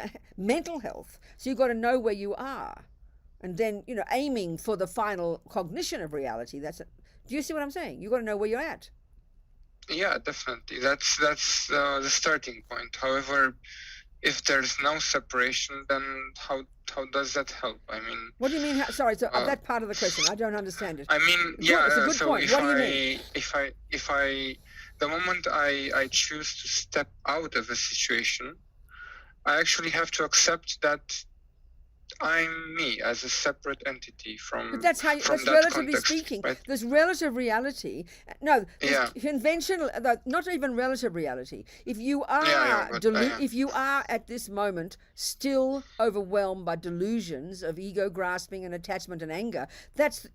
health. So you've got to know where you are, and then, aiming for the final cognition of reality. Do you see what I'm saying? You've got to know where you're at.
Yeah, definitely. That's the starting point. However, if there's no separation, then how does that help? I mean,
what do you mean? Sorry, so that part of the question, I don't understand it.
I mean,
it's a good point. What do you mean?
If I, the moment I choose to step out of a situation, I actually have to accept that I'm me as a separate entity from.
But that's relatively speaking. Right? There's relative reality. No, conventional. Not even relative reality. If you are if you are at this moment still overwhelmed by delusions of ego grasping and attachment and anger,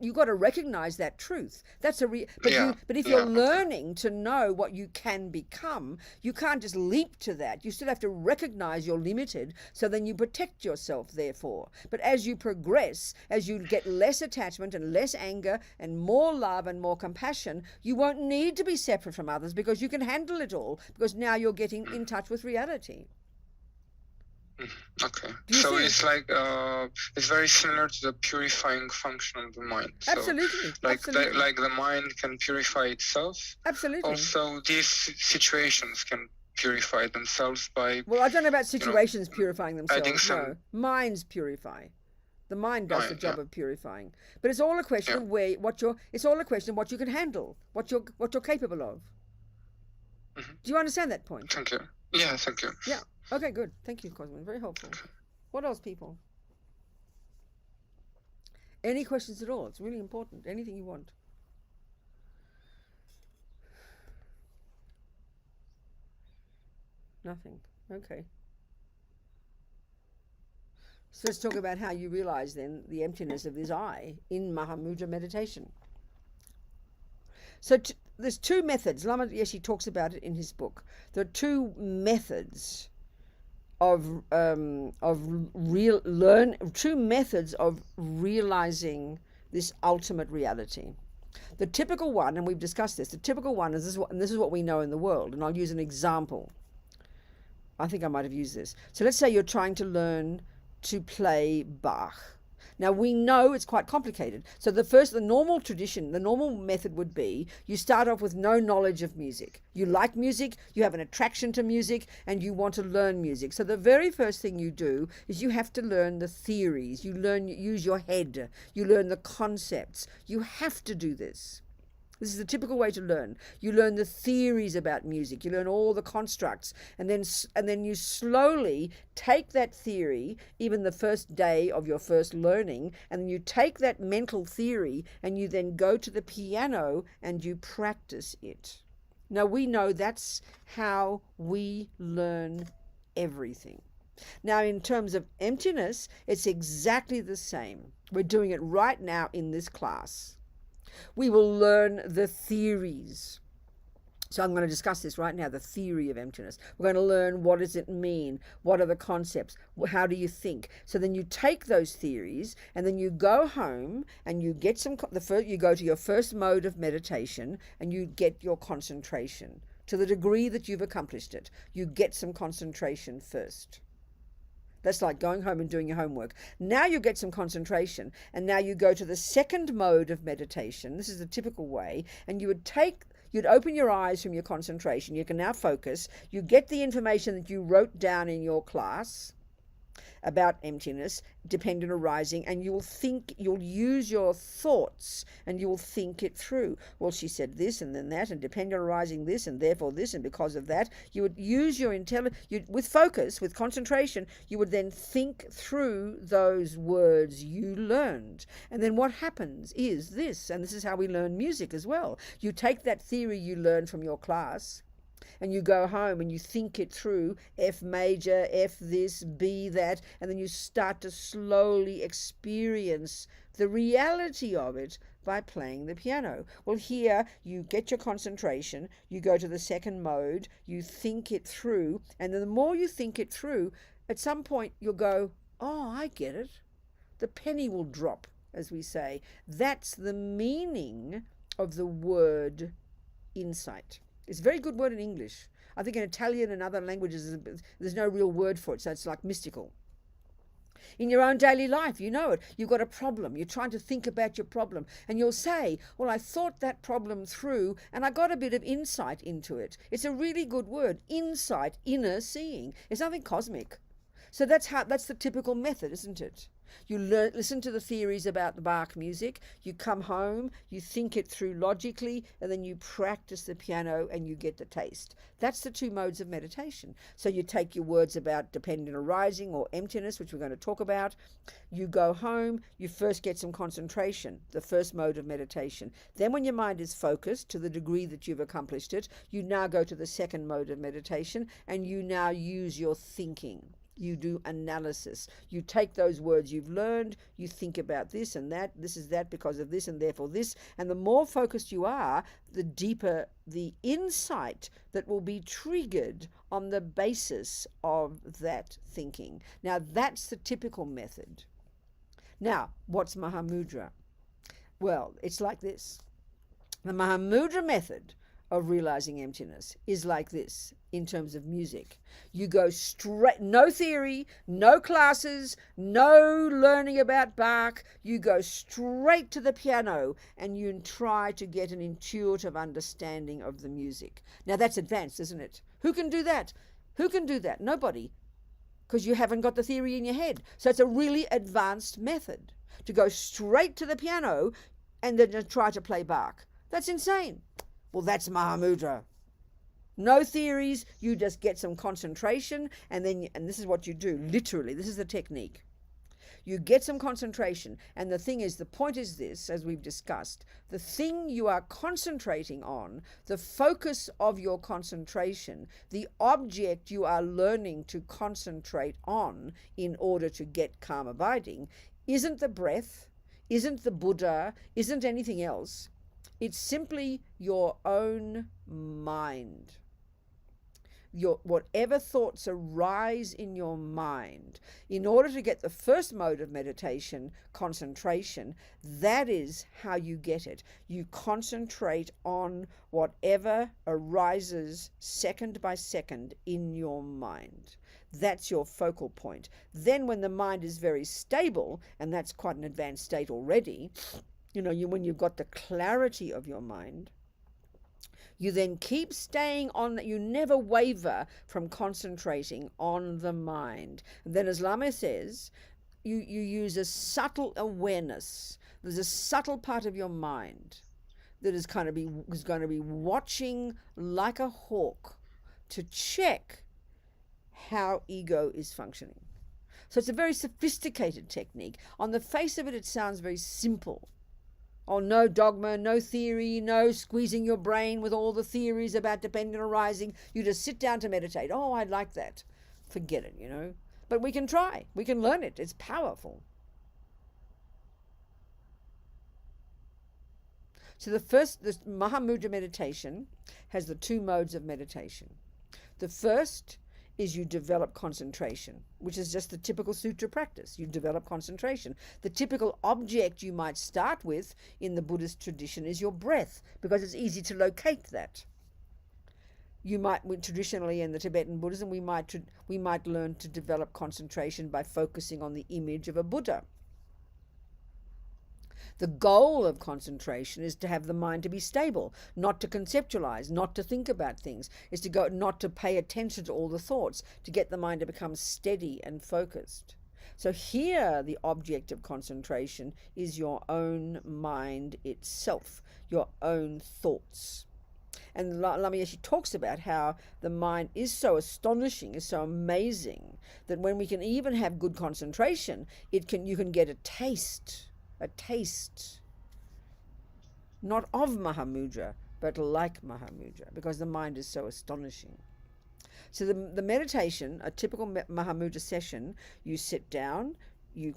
you've got to recognize that truth. That's but if you're learning to know what you can become, you can't just leap to that. You still have to recognize you're limited. So then you protect yourself. Therefore. But as you progress, as you get less attachment and less anger and more love and more compassion, you won't need to be separate from others, because you can handle it all, because now you're getting in touch with reality.
Okay. So it's like it's very similar to the purifying function of the mind.
Absolutely.
So, like the mind can purify itself.
Absolutely.
Also, these situations can purify themselves by.
Well, I don't know about situations purifying themselves. No, minds purify. The mind does the job of purifying, but it's all a question of it's all a question of what you can handle, what you're capable of. Mm-hmm. Do you understand that point?
Thank you. Yeah, thank you.
Yeah. Okay, good. Thank you, Cosmin. Very helpful. What else, people? Any questions at all? It's really important. Anything you want. Nothing. Okay. So let's talk about how you realize then the emptiness of this I in Mahamudra meditation. So there's two methods. Lama Yeshe talks about it in his book. There are two methods of realizing this ultimate reality. The typical one, and we've discussed this, the typical one is this is what we know in the world, and I'll use an example. I think I might have used this. So let's say you're trying to learn to play Bach. Now we know it's quite complicated. So the normal tradition, the normal method would be you start off with no knowledge of music. You like music, you have an attraction to music, and you want to learn music. So the very first thing you do is you have to learn the theories. You use your head. You learn the concepts. You have to do this. This is the typical way to learn. You learn the theories about music. You learn all the constructs, and then you slowly take that theory, even the first day of your first learning, and then you take that mental theory and you then go to the piano and you practice it. Now we know that's how we learn everything. Now in terms of emptiness, it's exactly the same. We're doing it right now in this class. We will learn the theories. So I'm going to discuss this right now, the theory of emptiness. We're going to learn, what does it mean? What are the concepts? How do you think? So then you take those theories and then you go home and you get you go to your first mode of meditation and you get your concentration. To the degree that you've accomplished it, you get some concentration first. That's like going home and doing your homework. Now you get some concentration, and now you go to the second mode of meditation. This is the typical way, and you'd open your eyes from your concentration. You can now focus. You get the information that you wrote down in your class about emptiness, dependent arising, and you'll use your thoughts and you will think it through. Well, she said this and then that, and dependent arising this, and therefore this, and because of that, you would use your with focus, with concentration, you would then think through those words you learned. And then what happens is this, and this is how we learn music as well. You take that theory you learned from your class, And you go home and you think it through, F major, F this, B that, and then you start to slowly experience the reality of it by playing the piano. Well, here you get your concentration, you go to the second mode, you think it through, and then the more you think it through, at some point you'll go, oh, I get it. The penny will drop, as we say. That's the meaning of the word insight. It's a very good word in English. I think in Italian and other languages, there's no real word for it, so it's like mystical. In your own daily life, you know it. You've got a problem. You're trying to think about your problem. And you'll say, well, I thought that problem through and I got a bit of insight into it. It's a really good word. Insight, inner seeing. It's something cosmic. So that's the typical method, isn't it? You listen to the theories about the Bach music, you come home, you think it through logically, and then you practice the piano and you get the taste. That's the two modes of meditation. So you take your words about dependent arising or emptiness, which we're going to talk about. You go home, you first get some concentration, the first mode of meditation. Then when your mind is focused to the degree that you've accomplished it, you now go to the second mode of meditation and you now use your thinking. You do analysis. You take those words you've learned, you think about this and that, this is that because of this and therefore this, and the more focused you are, the deeper the insight that will be triggered on the basis of that thinking. Now, that's the typical method. Now, what's Mahamudra? Well, it's like this. The Mahamudra method of realizing emptiness is like this in terms of music. You go straight, no theory, no classes, no learning about Bach. You go straight to the piano and you try to get an intuitive understanding of the music. Now that's advanced, isn't it? Who can do that? Who can do that? Nobody, because you haven't got the theory in your head. So it's a really advanced method to go straight to the piano and then try to play Bach. That's insane. Well, that's Mahamudra. No theories, you just get some concentration, and this is what you do, literally, this is the technique. You get some concentration, and the thing is, the point is this, as we've discussed, the thing you are concentrating on, the focus of your concentration, the object you are learning to concentrate on in order to get calm abiding, isn't the breath, isn't the Buddha, isn't anything else. It's simply your own mind. Whatever thoughts arise in your mind, in order to get the first mode of meditation, concentration, that is how you get it. You concentrate on whatever arises second by second in your mind. That's your focal point. Then when the mind is very stable, and that's quite an advanced state already, when you've got the clarity of your mind, you then keep staying on that. You never waver from concentrating on the mind. And then, as Lama says, you use a subtle awareness. There's a subtle part of your mind that is going to be watching like a hawk to check how ego is functioning. So it's a very sophisticated technique. On the face of it, it sounds very simple. Oh, no dogma, no theory, no squeezing your brain with all the theories about dependent arising. You just sit down to meditate. Oh, I like that. Forget it, But we can try. We can learn it. It's powerful. So the Mahamudra meditation has the two modes of meditation. The first is you develop concentration, which is just the typical sutra practice. You develop concentration. The typical object you might start with in the Buddhist tradition is your breath, because it's easy to locate that. You might, traditionally in the Tibetan Buddhism, we might learn to develop concentration by focusing on the image of a Buddha. The goal of concentration is to have the mind to be stable, not to conceptualize, not to think about things, is to go, not to pay attention to all the thoughts, to get the mind to become steady and focused. So here the object of concentration is your own mind itself, your own thoughts. And Lama actually talks about how the mind is so astonishing, is so amazing, that when we can even have good concentration, you can get a taste, not of Mahamudra, but like Mahamudra, because the mind is so astonishing. So the meditation, a typical Mahamudra session, you sit down, you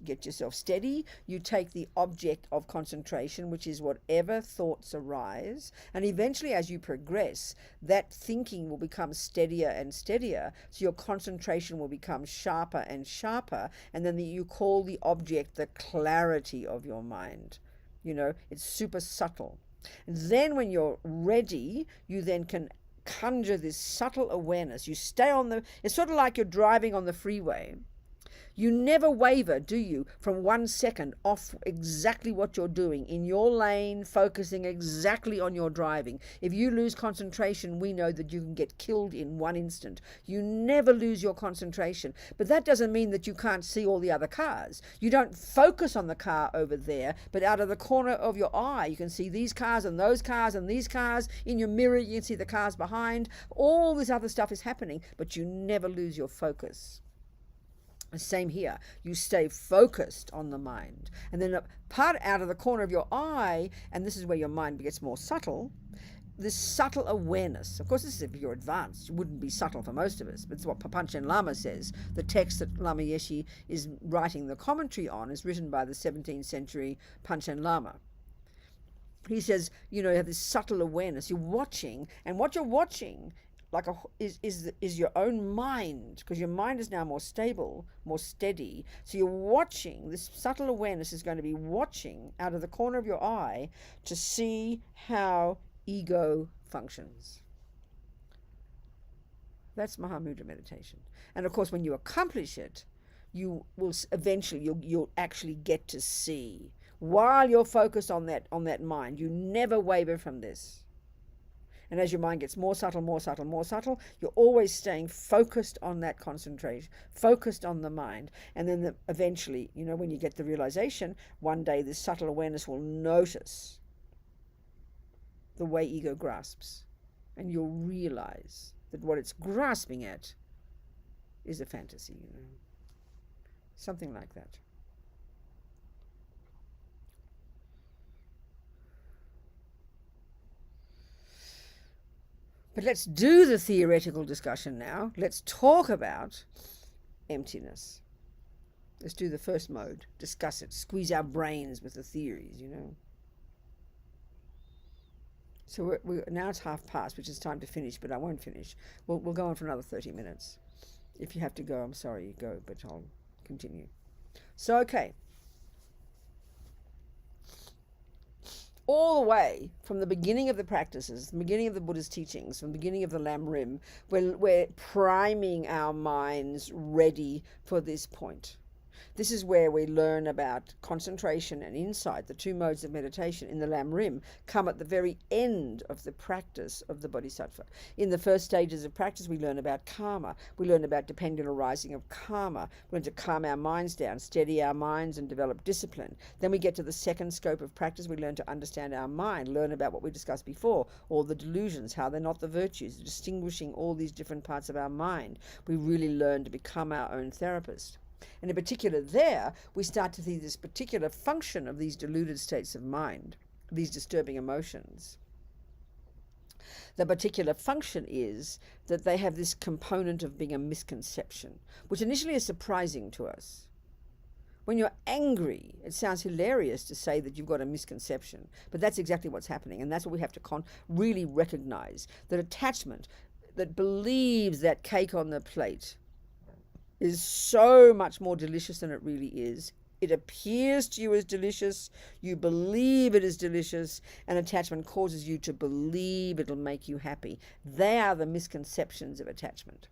get yourself steady, you take the object of concentration, which is whatever thoughts arise, and eventually as you progress, that thinking will become steadier and steadier, so your concentration will become sharper and sharper, and then you call the object the clarity of your mind. You know, it's super subtle. And then when you're ready, you then can conjure this subtle awareness. You stay on it's sort of like you're driving on the freeway. You never waver, do you, from 1 second off exactly what you're doing, in your lane, focusing exactly on your driving. If you lose concentration, we know that you can get killed in 1 instant. You never lose your concentration. But that doesn't mean that you can't see all the other cars. You don't focus on the car over there, but out of the corner of your eye, you can see these cars and those cars and these cars. In your mirror, you can see the cars behind. All this other stuff is happening, but you never lose your focus. Same here. You stay focused on the mind. And then a part out of the corner of your eye, and this is where your mind gets more subtle, this subtle awareness. Of course, this is if you're advanced. It wouldn't be subtle for most of us, but it's what Papanchen Lama says. The text that Lama Yeshe is writing the commentary on is written by the 17th century Panchen Lama. He says, you know, you have this subtle awareness. You're watching, and what you're watching is your own mind, because your mind is now more stable, more steady. So you're watching, this subtle awareness is going to be watching out of the corner of your eye to see how ego functions. That's Mahamudra meditation. And of course, when you accomplish it, you will eventually, you'll actually get to see. While you're focused on that mind, you never waver from this. And as your mind gets more subtle, more subtle, more subtle, you're always staying focused on that concentration, focused on the mind. And then eventually, you know, when you get the realization, one day this subtle awareness will notice the way ego grasps. And you'll realize that what it's grasping at is a fantasy, you know. Something like that. But let's do the theoretical discussion now. Let's talk about emptiness. Let's do the first mode, discuss it, squeeze our brains with the theories, you know. So now it's past, which is time to finish, but I won't finish. We'll go on for another 30 minutes. If you have to go, I'm sorry you go, but I'll continue. So, okay. All the way from the beginning of the practices, the beginning of the Buddhist teachings, from the beginning of the Lam Rim, we're priming our minds ready for this point. This is where we learn about concentration and insight. The 2 modes of meditation in the Lam Rim come at the very end of the practice of the Bodhisattva. In the first stages of practice, we learn about karma. We learn about dependent arising of karma. We learn to calm our minds down, steady our minds, and develop discipline. Then we get to the second scope of practice. We learn to understand our mind, learn about what we discussed before, all the delusions, how they're not the virtues, distinguishing all these different parts of our mind. We really learn to become our own therapist. And in particular there, we start to see this particular function of these deluded states of mind, these disturbing emotions. The particular function is that they have this component of being a misconception, which initially is surprising to us. When you're angry, it sounds hilarious to say that you've got a misconception, but that's exactly what's happening, and that's what we have to really recognize, that attachment that believes that cake on the plate is so much more delicious than it really is. It appears to you as delicious, you believe it is delicious, and attachment causes you to believe it'll make you happy. They are the misconceptions of attachment.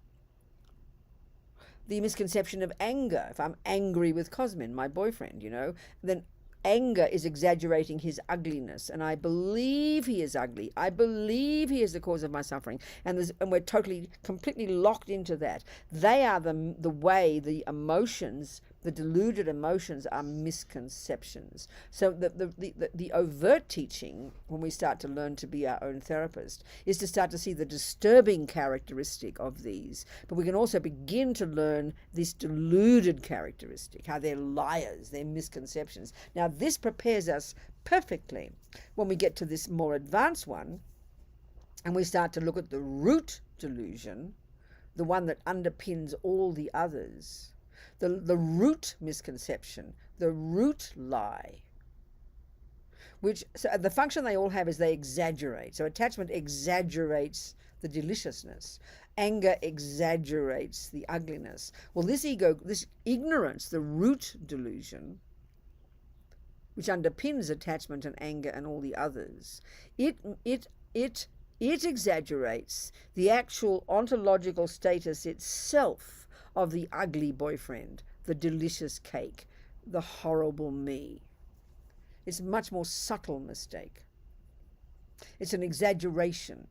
The misconception of anger. If I'm angry with Cosmin, my boyfriend, you know, then anger is exaggerating his ugliness, and I believe he is ugly. I believe he is the cause of my suffering, and we're completely locked into that. They are the way the emotions, the deluded emotions, are misconceptions. So the overt teaching, when we start to learn to be our own therapist, is to start to see the disturbing characteristic of these. But we can also begin to learn this deluded characteristic, how they're liars, they're misconceptions. Now this prepares us perfectly when we get to this more advanced one and we start to look at the root delusion, the one that underpins all the others, the root misconception, the root lie, which, so the function they all have is they exaggerate. So attachment exaggerates the deliciousness. Anger exaggerates the ugliness. Well, this ignorance, the root delusion, which underpins attachment and anger and all the others, it exaggerates the actual ontological status itself of the ugly boyfriend, the delicious cake, the horrible me. It's a much more subtle mistake. It's an exaggeration.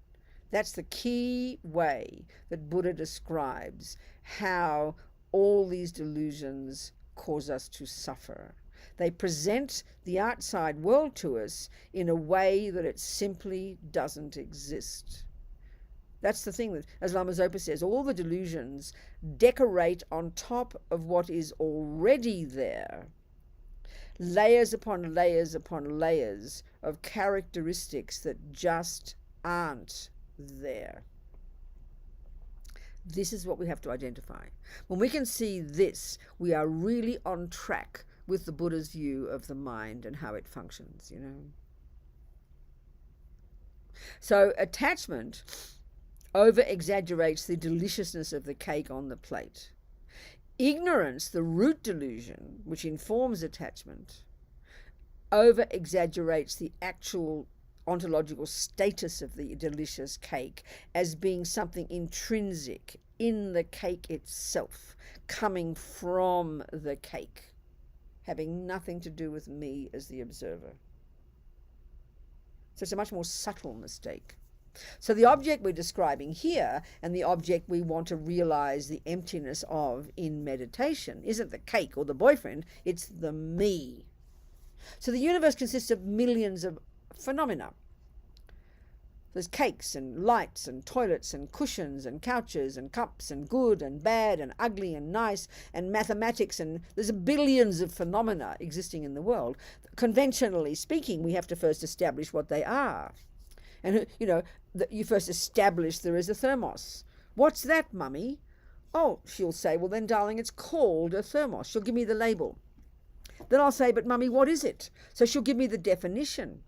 That's the key way that Buddha describes how all these delusions cause us to suffer. They present the outside world to us in a way that it simply doesn't exist. That's the thing that, as Lama Zopa says, all the delusions decorate on top of what is already there. Layers upon layers upon layers of characteristics that just aren't there. This is what we have to identify. When we can see this, we are really on track with the Buddha's view of the mind and how it functions, you know. So attachment over-exaggerates the deliciousness of the cake on the plate. Ignorance, the root delusion, which informs attachment, over-exaggerates the actual ontological status of the delicious cake as being something intrinsic in the cake itself, coming from the cake, having nothing to do with me as the observer. So it's a much more subtle mistake. So the object we're describing here and the object we want to realize the emptiness of in meditation isn't the cake or the boyfriend, it's the me. So the universe consists of millions of phenomena. There's cakes and lights and toilets and cushions and couches and cups and good and bad and ugly and nice and mathematics, and there's billions of phenomena existing in the world. Conventionally speaking, we have to first establish what they are. And, you know, you first establish there is a thermos. What's that, Mummy? Oh, she'll say, well then, darling, it's called a thermos. She'll give me the label. Then I'll say, but Mummy, what is it? So she'll give me the definition.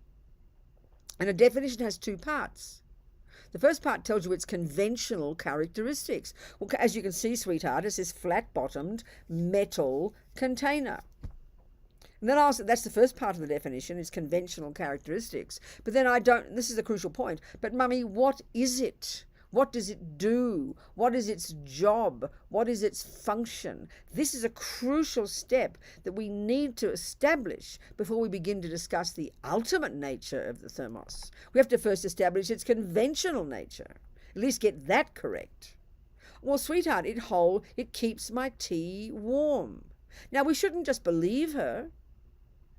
And a definition has two parts. The first part tells you its conventional characteristics. Well, as you can see, sweetheart, it's this flat-bottomed metal container. And then that's the first part of the definition, its conventional characteristics. But then this is a crucial point, but Mummy, what is it? What does it do? What is its job? What is its function? This is a crucial step that we need to establish before we begin to discuss the ultimate nature of the thermos. We have to first establish its conventional nature, at least get that correct. Well, sweetheart, it keeps my tea warm. Now, we shouldn't just believe her.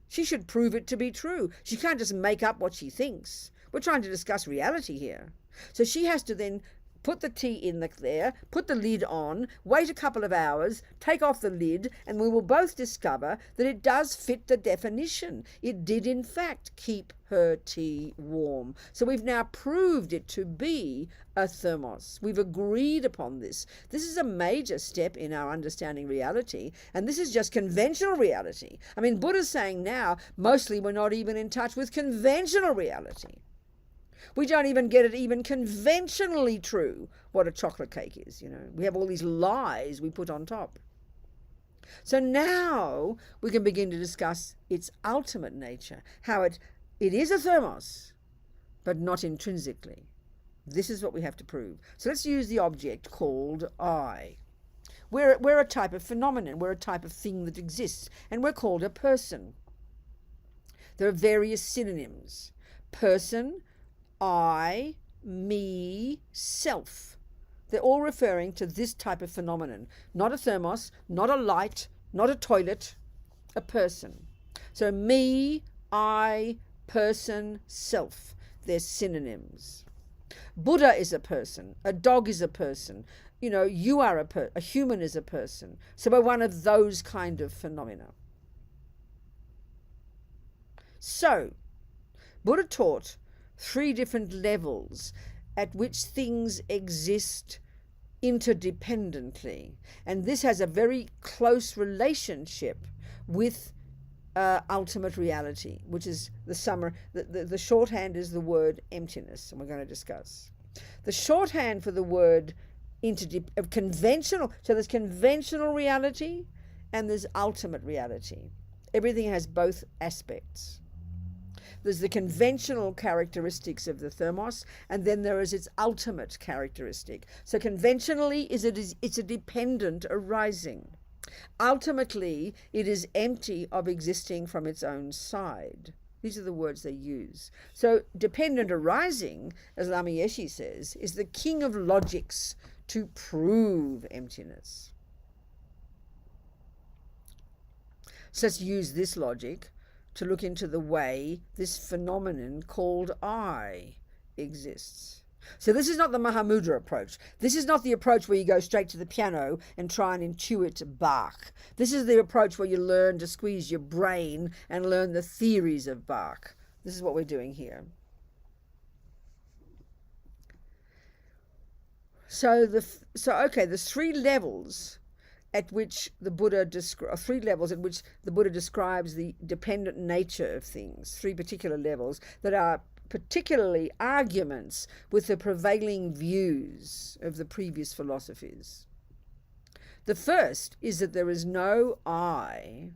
She should prove it to be true. She can't just make up what she thinks. We're trying to discuss reality here. So she has to then put the tea in there, put the lid on, wait a couple of hours, take off the lid, and we will both discover that it does fit the definition. It did, in fact, keep her tea warm. So we've now proved it to be a thermos. We've agreed upon this. This is a major step in our understanding reality, and this is just conventional reality. I mean, Buddha's saying now, mostly we're not even in touch with conventional reality. We don't even get it even conventionally true what a chocolate cake is, you know. We have all these lies we put on top. So now we can begin to discuss its ultimate nature, how it is a thermos, but not intrinsically. This is what we have to prove. So let's use the object called I. We're a type of phenomenon. We're a type of thing that exists, and we're called a person. There are various synonyms. Person, I, me, self. They're all referring to this type of phenomenon. Not a thermos, not a light, not a toilet, a person. So me, I, person, self. They're synonyms. Buddha is a person. A dog is a person. You know, you are a human is a person. So we're one of those kind of phenomena. So, Buddha taught 3 different levels at which things exist interdependently, and this has a very close relationship with ultimate reality, which is the summary. The shorthand is the word emptiness, and we're going to discuss the shorthand for the word conventional. So there's conventional reality and there's ultimate reality. Everything has both aspects. There's the conventional characteristics of the thermos, and then there is its ultimate characteristic. So conventionally, it's a dependent arising. Ultimately, it is empty of existing from its own side. These are the words they use. So dependent arising, as Lama Yeshe says, is the king of logics to prove emptiness. So let's use this logic to look into the way this phenomenon called I exists. So this is not the Mahamudra approach. This is not the approach where you go straight to the piano and try and intuit Bach. This is the approach where you learn to squeeze your brain and learn the theories of Bach. This is what we're doing here. So there's 3 levels at which the Buddha describes the dependent nature of things. 3 particular levels that are particularly arguments with the prevailing views of the previous philosophies. The first is that there is no I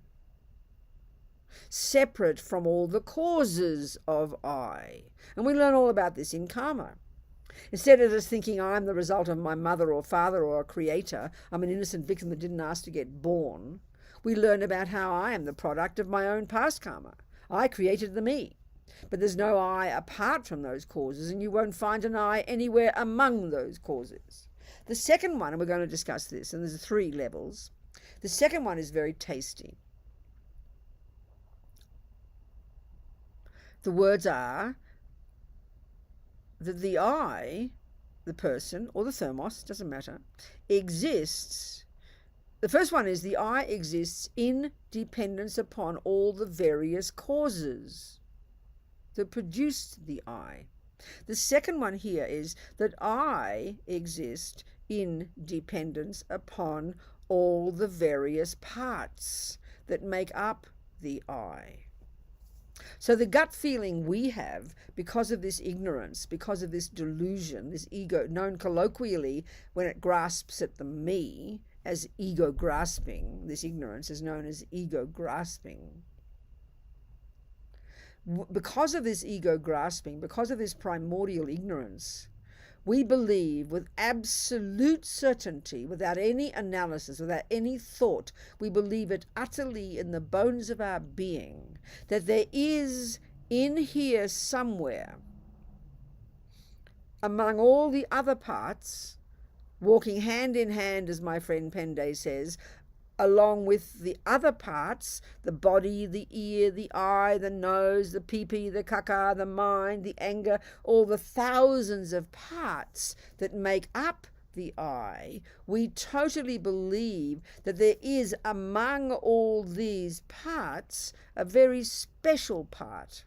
separate from all the causes of I. And we learn all about this in karma. Instead of just thinking I'm the result of my mother or father or a creator, I'm an innocent victim that didn't ask to get born, we learn about how I am the product of my own past karma. I created the me. But there's no I apart from those causes, and you won't find an I anywhere among those causes. The second one, and we're going to discuss this, and there's 3 levels. The second one is very tasty. The words are that the I, the person, or the thermos, doesn't matter, exists. The first one is the I exists in dependence upon all the various causes that produced the I. The second one here is that I exist in dependence upon all the various parts that make up the I. So the gut feeling we have because of this ignorance, because of this delusion, this ego, known colloquially when it grasps at the me as ego grasping, this ignorance is known as ego grasping. Because of this ego grasping, because of this primordial ignorance, we believe with absolute certainty, without any analysis, without any thought, we believe it utterly in the bones of our being, that there is in here somewhere, among all the other parts, walking hand in hand, as my friend Pende says, along with the other parts, the body, the ear, the eye, the nose, the pee-pee, the caca, the mind, the anger, all the thousands of parts that make up the I, we totally believe that there is among all these parts a very special part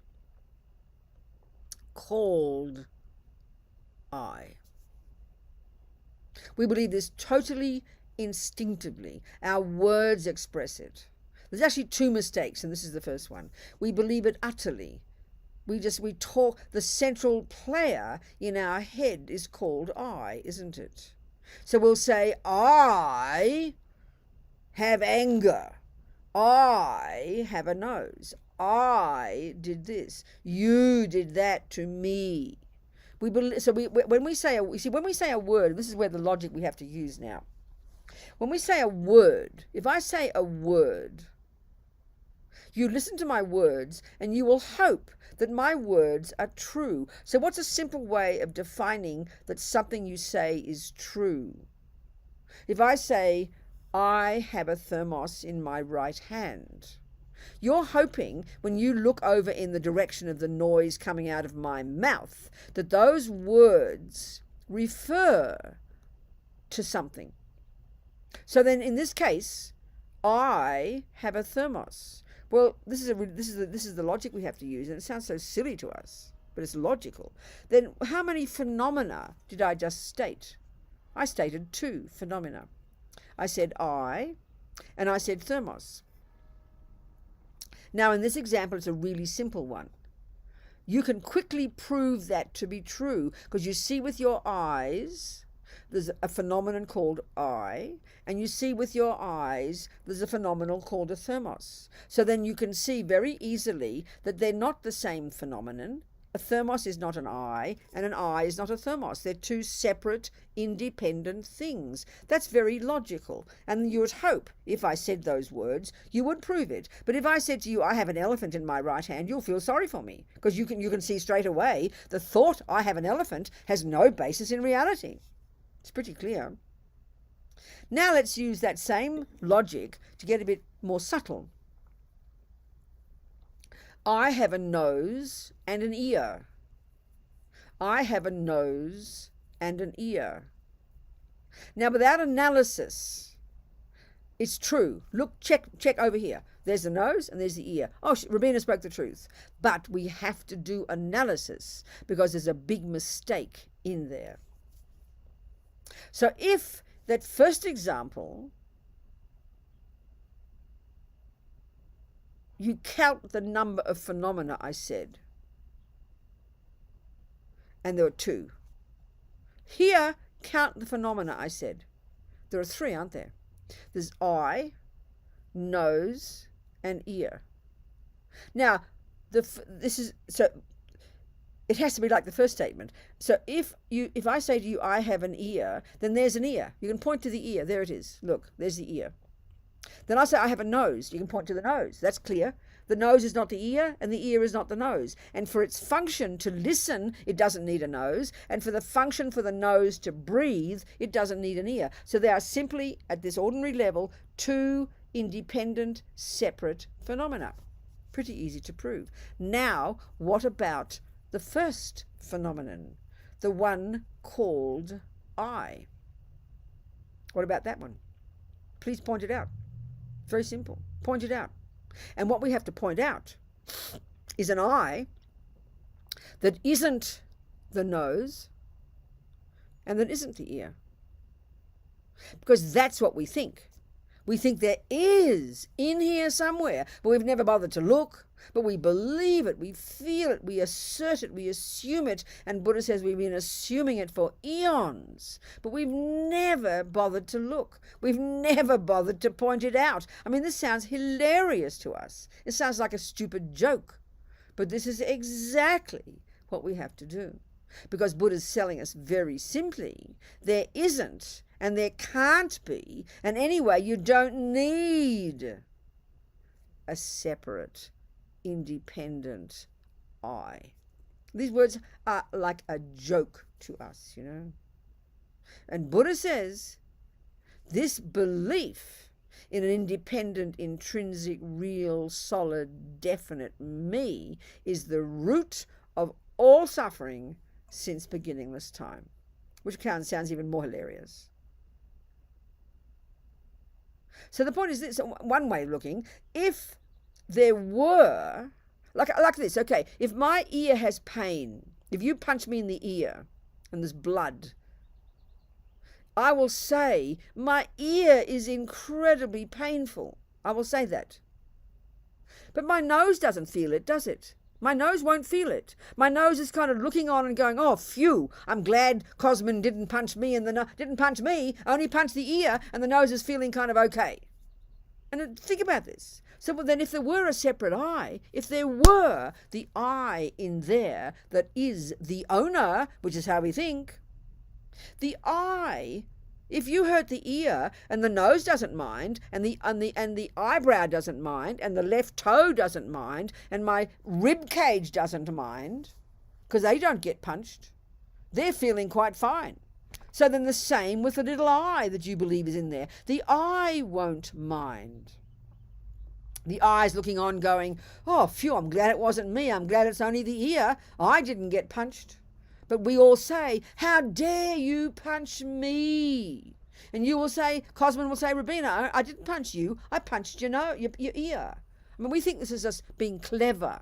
called I. We believe this totally instinctively. Our words express it. There's actually 2 mistakes, and this is the first one. We believe it utterly. We talk. The central player in our head is called I, isn't it? So we'll say, I have anger. I have a nose. I did this. You did that to me. We believe, so when we say a word, this is where the logic we have to use now. When we say a word, if I say a word, you listen to my words and you will hope that my words are true. So what's a simple way of defining that something you say is true? If I say, I have a thermos in my right hand, you're hoping when you look over in the direction of the noise coming out of my mouth that those words refer to something. So then in this case, I have a thermos. Well, this is the logic we have to use, and it sounds so silly to us, but it's logical. Then how many phenomena did I just state? I stated 2 phenomena. I said I, and I said thermos. Now in this example, it's a really simple one. You can quickly prove that to be true because you see with your eyes there's a phenomenon called I, and you see with your eyes there's a phenomenon called a thermos. So then you can see very easily that they're not the same phenomenon. A thermos is not an eye, and an eye is not a thermos. They're 2 separate, independent things. That's very logical. And you would hope, if I said those words, you would prove it. But if I said to you, I have an elephant in my right hand, you'll feel sorry for me, because you can see straight away the thought I have an elephant has no basis in reality. It's pretty clear. Now let's use that same logic to get a bit more subtle. I have a nose and an ear. I have a nose and an ear. Now, without analysis, it's true. Look, check over here. There's the nose and there's the ear. Oh, Rabina spoke the truth. But we have to do analysis because there's a big mistake in there. So if that first example, you count the number of phenomena I said, and there were 2. Here, count the phenomena I said. There are 3, aren't there? There's eye, nose, and ear. Now, it has to be like the first statement. So if I say to you, I have an ear, then there's an ear. You can point to the ear. There it is. Look, there's the ear. Then I say I have a nose. You can point to the nose. That's clear. The nose is not the ear, and the ear is not the nose. And for its function to listen, it doesn't need a nose. And for the function for the nose to breathe, it doesn't need an ear. So they are simply, at this ordinary level, 2 independent, separate phenomena. Pretty easy to prove. Now, what about the first phenomenon, the one called I? What about that one? Please point it out. Very simple. Point it out. And what we have to point out is an I that isn't the nose and that isn't the ear. Because that's what we think. We think there is in here somewhere, but we've never bothered to look, but we believe it, we feel it, we assert it, we assume it, and Buddha says we've been assuming it for eons, but we've never bothered to look. We've never bothered to point it out. I mean, this sounds hilarious to us. It sounds like a stupid joke, but this is exactly what we have to do. Because Buddha's telling us very simply, there isn't and there can't be, and anyway, you don't need a separate, independent I. These words are like a joke to us, you know. And Buddha says this belief in an independent, intrinsic, real, solid, definite me is the root of all suffering since beginningless time, which sounds even more hilarious. So the point is this, one way of looking, if there were, like this, okay, if my ear has pain, if you punch me in the ear and there's blood, I will say, my ear is incredibly painful. I will say that. But my nose doesn't feel it, does it? My nose won't feel it. My nose is kind of looking on and going, oh, phew, I'm glad Cosman didn't punch me didn't punch me, only punched the ear, and the nose is feeling kind of okay. And think about this. So then if there were a separate I, if there were the I in there that is the owner, which is how we think, the I, if you hurt the ear and the nose doesn't mind, and the eyebrow doesn't mind, and the left toe doesn't mind, and my rib cage doesn't mind, because they don't get punched, they're feeling quite fine. So then the same with the little I that you believe is in there. The I won't mind. The eye's looking on going, oh, phew, I'm glad it wasn't me. I'm glad it's only the ear. I didn't get punched. But we all say, how dare you punch me? And you will say, Cosman will say, Rabina, I didn't punch you. I punched your ear. I mean, we think this is us being clever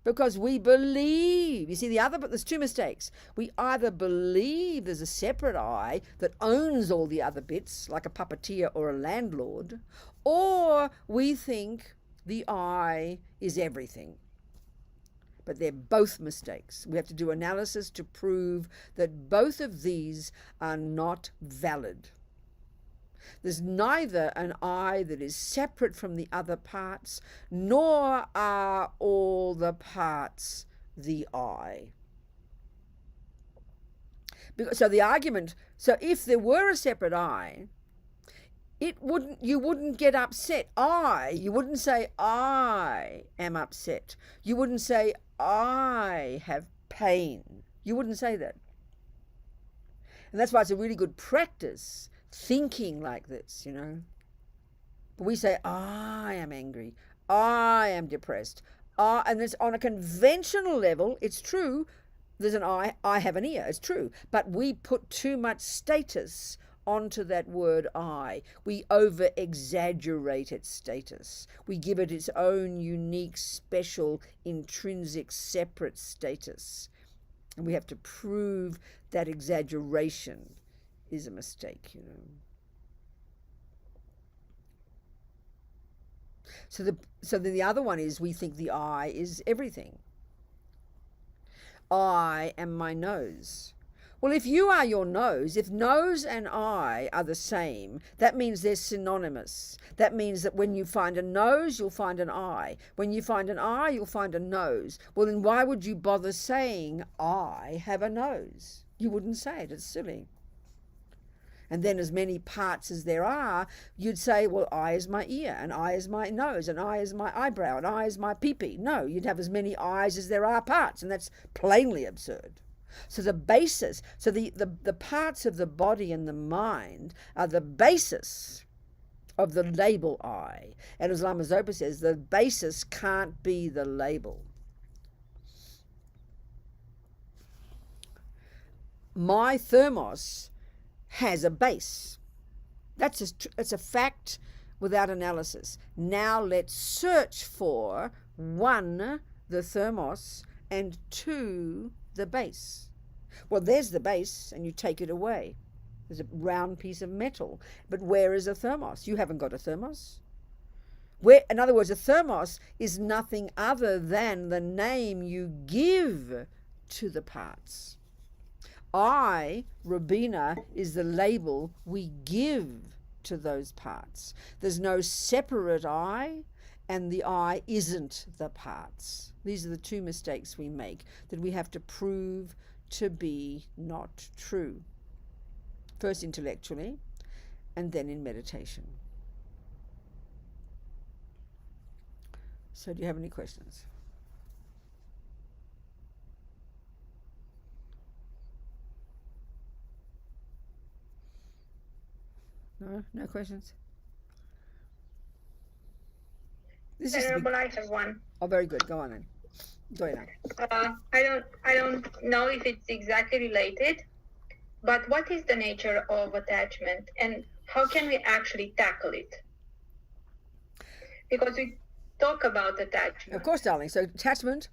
because we believe. You see, there's two mistakes. We either believe there's a separate I that owns all the other bits, like a puppeteer or a landlord, or we think the I is everything. But they're both mistakes. We have to do analysis to prove that both of these are not valid. There's neither an I that is separate from the other parts, nor are all the parts the I. So the argument, so if there were a separate I, you wouldn't get upset. You wouldn't say I am upset. You wouldn't say I have pain. You wouldn't say that. And that's why it's a really good practice thinking like this, you know. But we say I am angry. I am depressed. And it's on a conventional level, it's true. There's an I have an ear, it's true. But we put too much status onto that word I. We over-exaggerate its status. We give it its own unique, special, intrinsic, separate status. And we have to prove that exaggeration is a mistake, you know. So then the other one is we think the I is everything. I am my nose. Well, if you are your nose, if nose and I are the same, that means they're synonymous. That means that when you find a nose, you'll find an eye. When you find an eye, you'll find a nose. Well, then why would you bother saying, I have a nose? You wouldn't say it. It's silly. And then as many parts as there are, you'd say, well, I is my ear, and I is my nose, and I is my eyebrow, and I is my pee-pee. No, you'd have as many eyes as there are parts, and that's plainly absurd. So the basis, so the parts of the body and the mind are the basis of the label I. And as Lama Zopa says, the basis can't be the label. My thermos has a base. It's a fact without analysis. Now let's search for 1, the thermos, and 2, the base. Well, there's the base, and you take it away. There's a round piece of metal. But where is a thermos? You haven't got a thermos. In other words, a thermos is nothing other than the name you give to the parts. I, Rabina, is the label we give to those parts. There's no separate I, and the I isn't the parts. These are the two mistakes we make that we have to prove to be not true. First intellectually, and then in meditation. So do you have any questions? No questions?
Venerable, I have one.
Oh, very good. Go on then. Go ahead.
I don't know if it's exactly related, but what is the nature of attachment and how can we actually tackle it? Because we talk about attachment.
Of course, darling. So attachment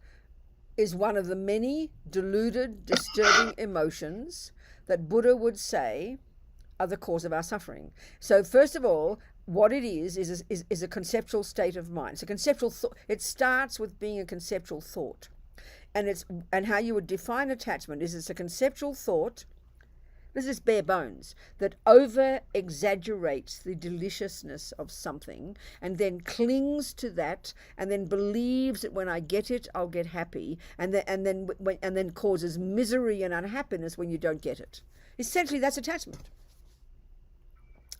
is one of the many deluded, disturbing emotions that Buddha would say are the cause of our suffering. So first of all, what it is a conceptual state of mind. It's a conceptual thought. It starts with being a conceptual thought. And how you would define attachment is it's a conceptual thought, this is bare bones, that over-exaggerates the deliciousness of something and then clings to that and then believes that when I get it, I'll get happy, and then causes misery and unhappiness when you don't get it. Essentially, that's attachment.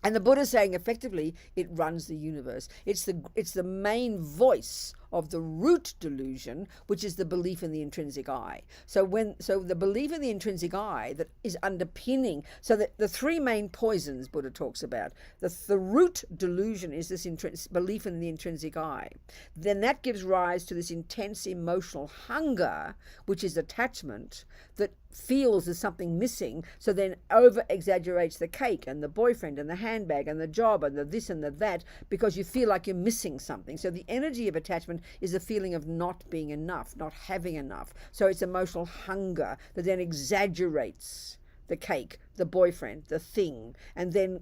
And the Buddha is saying effectively it runs the universe. It's the main voice of the root delusion, which is the belief in the intrinsic I. So the belief in the intrinsic I that is underpinning, so that the three main poisons Buddha talks about, the root delusion is this belief in the intrinsic I. Then that gives rise to this intense emotional hunger, which is attachment, that feels there's something missing, so then over exaggerates the cake and the boyfriend and the handbag and the job and the this and the that, because you feel like you're missing something. So the energy of attachment is a feeling of not being enough, not having enough. So it's emotional hunger that then exaggerates the cake, the boyfriend, the thing, and then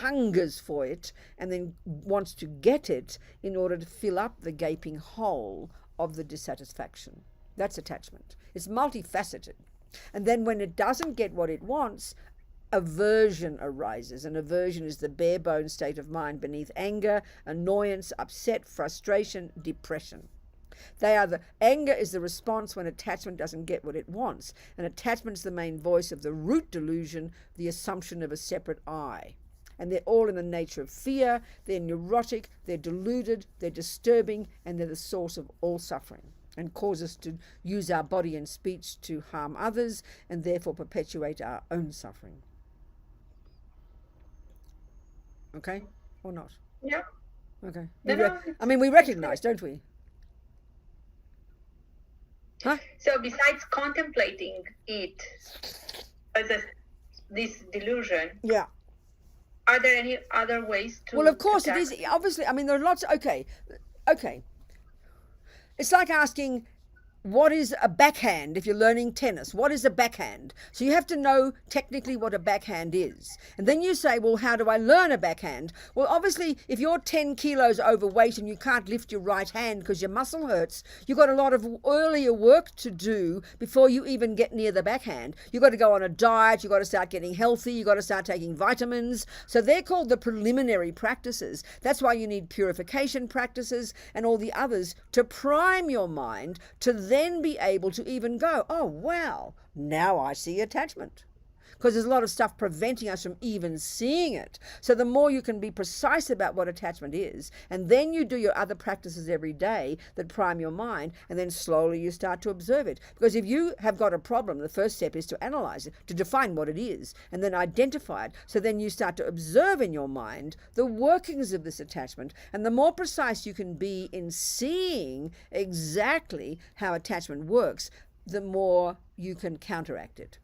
hungers for it and then wants to get it in order to fill up the gaping hole of the dissatisfaction. That's attachment. It's multifaceted. And then when it doesn't get what it wants, aversion arises. And aversion is the bare bones state of mind beneath anger, annoyance, upset, frustration, depression. Anger is the response when attachment doesn't get what it wants. And attachment is the main voice of the root delusion, the assumption of a separate I. And they're all in the nature of fear, they're neurotic, they're deluded, they're disturbing, and they're the source of all suffering, and cause us to use our body and speech to harm others and therefore perpetuate our own suffering. Okay? Or not?
Yeah.
Okay.
No.
We recognize, don't we? Huh?
So besides contemplating it as this delusion,
yeah,
are there any other ways to...
Well, of course it is. Obviously, there are lots... Okay. It's like asking, what is a backhand if you're learning tennis? What is a backhand? So you have to know technically what a backhand is. And then you say, well, how do I learn a backhand? Well, obviously, if you're 10 kilos overweight and you can't lift your right hand because your muscle hurts, you've got a lot of earlier work to do before you even get near the backhand. You've got to go on a diet, you've got to start getting healthy, you've got to start taking vitamins. So they're called the preliminary practices. That's why you need purification practices and all the others to prime your mind to then be able to even go, oh, wow, now I see attachment. Because there's a lot of stuff preventing us from even seeing it. So the more you can be precise about what attachment is, and then you do your other practices every day that prime your mind, and then slowly you start to observe it. Because if you have got a problem, the first step is to analyze it, to define what it is, and then identify it. So then you start to observe in your mind the workings of this attachment. And the more precise you can be in seeing exactly how attachment works, the more you can counteract it.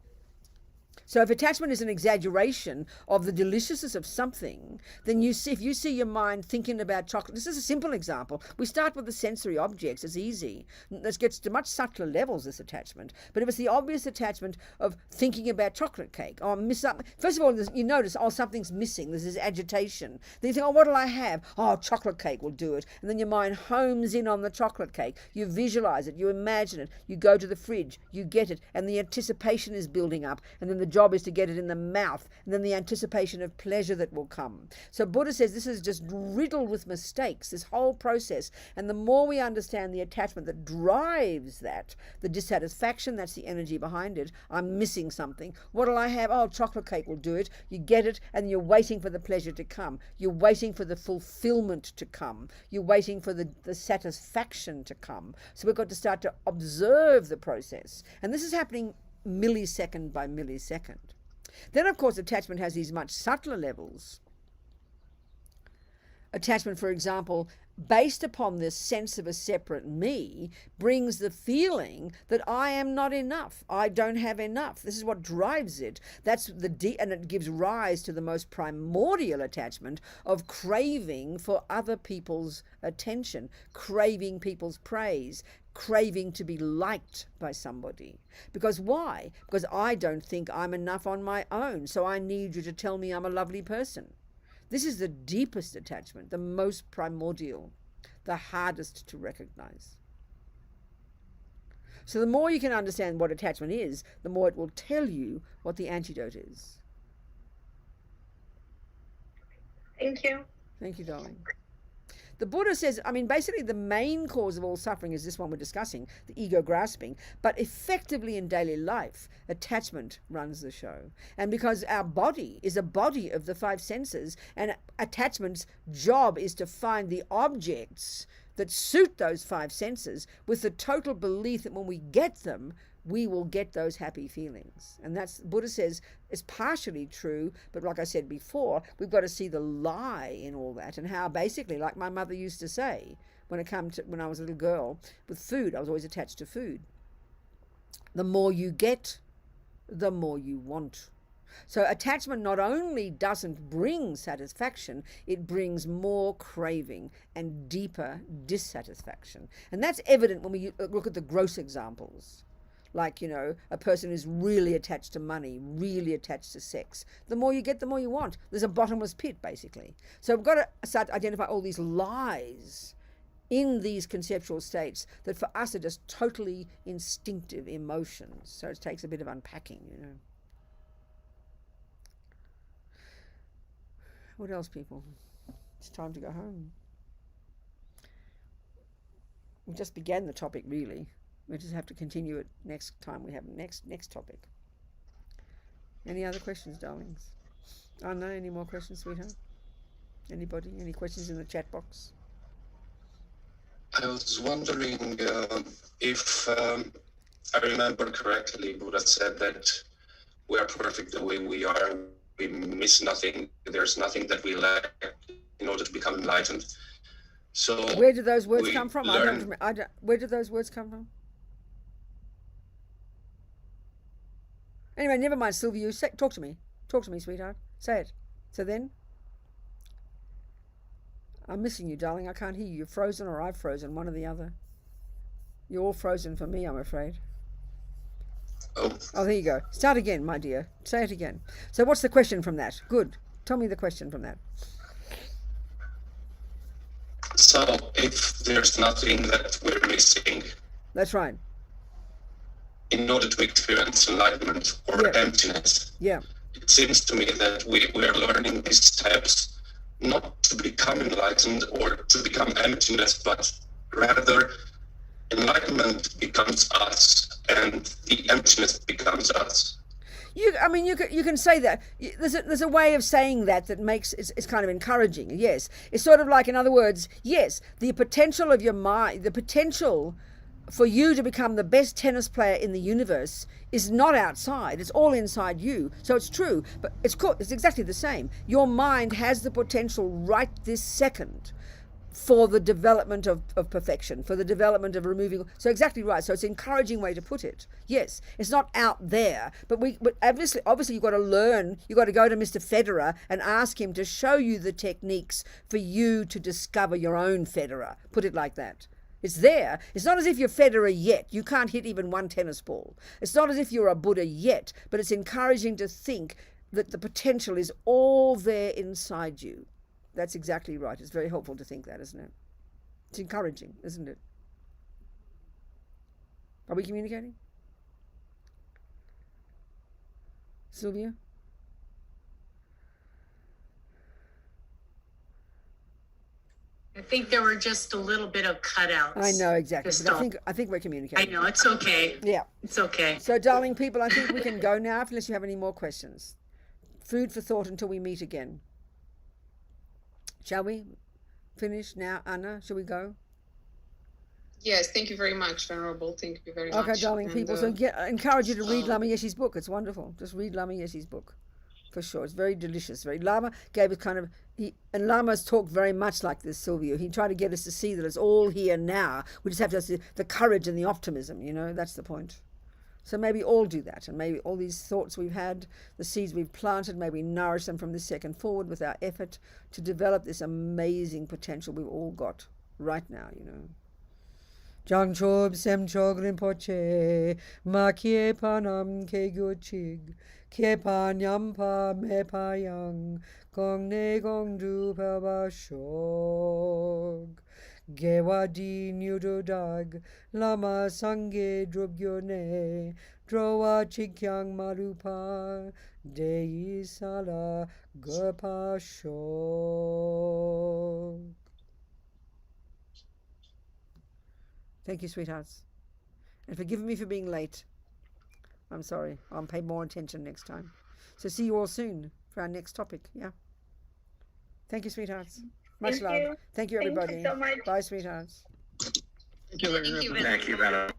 So if attachment is an exaggeration of the deliciousness of something, then if you see your mind thinking about chocolate, this is a simple example. We start with the sensory objects, it's easy. This gets to much subtler levels, this attachment. But if it's the obvious attachment of thinking about chocolate cake, or first of all, you notice, oh, something's missing, there's this agitation. Then you think, oh, what'll I have? Oh, chocolate cake will do it. And then your mind homes in on the chocolate cake. You visualize it, you imagine it, you go to the fridge, you get it, and the anticipation is building up, and then the job is to get it in the mouth, and then the anticipation of pleasure that will come. So Buddha says this is just riddled with mistakes, this whole process. And the more we understand the attachment that drives that, the dissatisfaction, that's the energy behind it. I'm missing something. What'll I have? Oh, chocolate cake will do it. You get it, and you're waiting for the pleasure to come. You're waiting for the fulfillment to come. You're waiting for the satisfaction to come. So we've got to start to observe the process. And this is happening millisecond by millisecond. Then, of course, attachment has these much subtler levels. Attachment, for example, based upon this sense of a separate me, brings the feeling that I am not enough. I don't have enough. This is what drives it. And it gives rise to the most primordial attachment of craving for other people's attention, craving people's praise, craving to be liked by somebody. Because why? Because I don't think I'm enough on my own, so I need you to tell me I'm a lovely person. This is the deepest attachment, the most primordial, the hardest to recognize. So the more you can understand what attachment is, the more it will tell you what the antidote is.
Thank you.
Thank you, darling. The Buddha says, basically the main cause of all suffering is this one we're discussing, the ego grasping. But effectively in daily life, attachment runs the show. And because our body is a body of the five senses, and attachment's job is to find the objects that suit those five senses, with the total belief that when we get them, we will get those happy feelings. And that's, Buddha says, is partially true, but like I said before, we've got to see the lie in all that, and how basically, like my mother used to say, when I was a little girl, with food, I was always attached to food. The more you get, the more you want. So attachment not only doesn't bring satisfaction, it brings more craving and deeper dissatisfaction. And that's evident when we look at the gross examples. Like, a person who's really attached to money, really attached to sex. The more you get, the more you want. There's a bottomless pit, basically. So we've got to start to identify all these lies in these conceptual states that for us are just totally instinctive emotions. So it takes a bit of unpacking, What else, people? It's time to go home. We just began the topic, really. We just have to continue it next time we have next topic. Any other questions, darlings? Oh no, any more questions, sweetheart? Anybody? Any questions in the chat box?
I was wondering if I remember correctly, Buddha said that we are perfect the way we are. We miss nothing. There's nothing that we lack in order to become enlightened. So
where do those words come from? Where do those words come from? Anyway, never mind, Sylvia. Talk to me. Talk to me, sweetheart. Say it. So then? I'm missing you, darling. I can't hear you. You're frozen or I've frozen, one or the other. You're all frozen for me, I'm afraid. Oh, there you go. Start again, my dear. Say it again. So what's the question from that? Good. Tell me the question from that.
So if there's nothing that we're missing.
That's right.
In order to experience enlightenment or emptiness.
Yeah.
It seems to me that we are learning these steps not to become enlightened or to become emptiness, but rather enlightenment becomes us and the emptiness becomes us.
You can say that. There's a way of saying that makes it's kind of encouraging. Yes, it's sort of like, in other words, yes, the potential of your mind, the potential for you to become the best tennis player in the universe is not outside. It's all inside you. So it's true, but it's exactly the same. Your mind has the potential right this second for the development of perfection, for the development of removing. So exactly right. So it's an encouraging way to put it. Yes, it's not out there, but obviously you've got to learn. You've got to go to Mr. Federer and ask him to show you the techniques for you to discover your own Federer. Put it like that. It's there. It's not as if you're Federer yet. You can't hit even one tennis ball. It's not as if you're a Buddha yet, but it's encouraging to think that the potential is all there inside you. That's exactly right. It's very helpful to think that, isn't it? It's encouraging, isn't it? Are we communicating? Sylvia?
I think there were just a little bit of cutouts.
I know, exactly. But I think we're communicating.
I know, it's okay.
Yeah.
It's okay.
So, darling people, I think we can go now unless you have any more questions. Food for thought until we meet again. Shall we finish now, Anna? Shall we go?
Yes, thank you very much, Venerable. Thank you very much.
Okay, darling people. So I encourage you to read Lama Yeshe's book. It's wonderful. Just read Lama Yeshe's book. For sure. It's very delicious. Lama gave us and Lama's talked very much like this, Sylvia. He tried to get us to see that it's all here now. We just have to have the courage and the optimism, that's the point. So maybe all do that, and maybe all these thoughts we've had, the seeds we've planted, maybe nourish them from this second forward with our effort to develop this amazing potential we've all got right now, Jangchob semchog rinpoche, ma kie panam ke gyuchig, kie panyampa me payang, gong ne gong du pa shog. Gewadi Nudodag, Lama Sange Drubyone, Drowa Chikyang Marupa, Dei Sala Gurpa Shog. Thank you, sweethearts. And forgive me for being late. I'm sorry. I'll pay more attention next time. So see you all soon for our next topic. Yeah. Thank you, sweethearts. Much
Thank
love.
you.
Thank you,
Thank you
everybody.
so much.
Bye, sweethearts.
Thank you very much.
Thank you, Venom.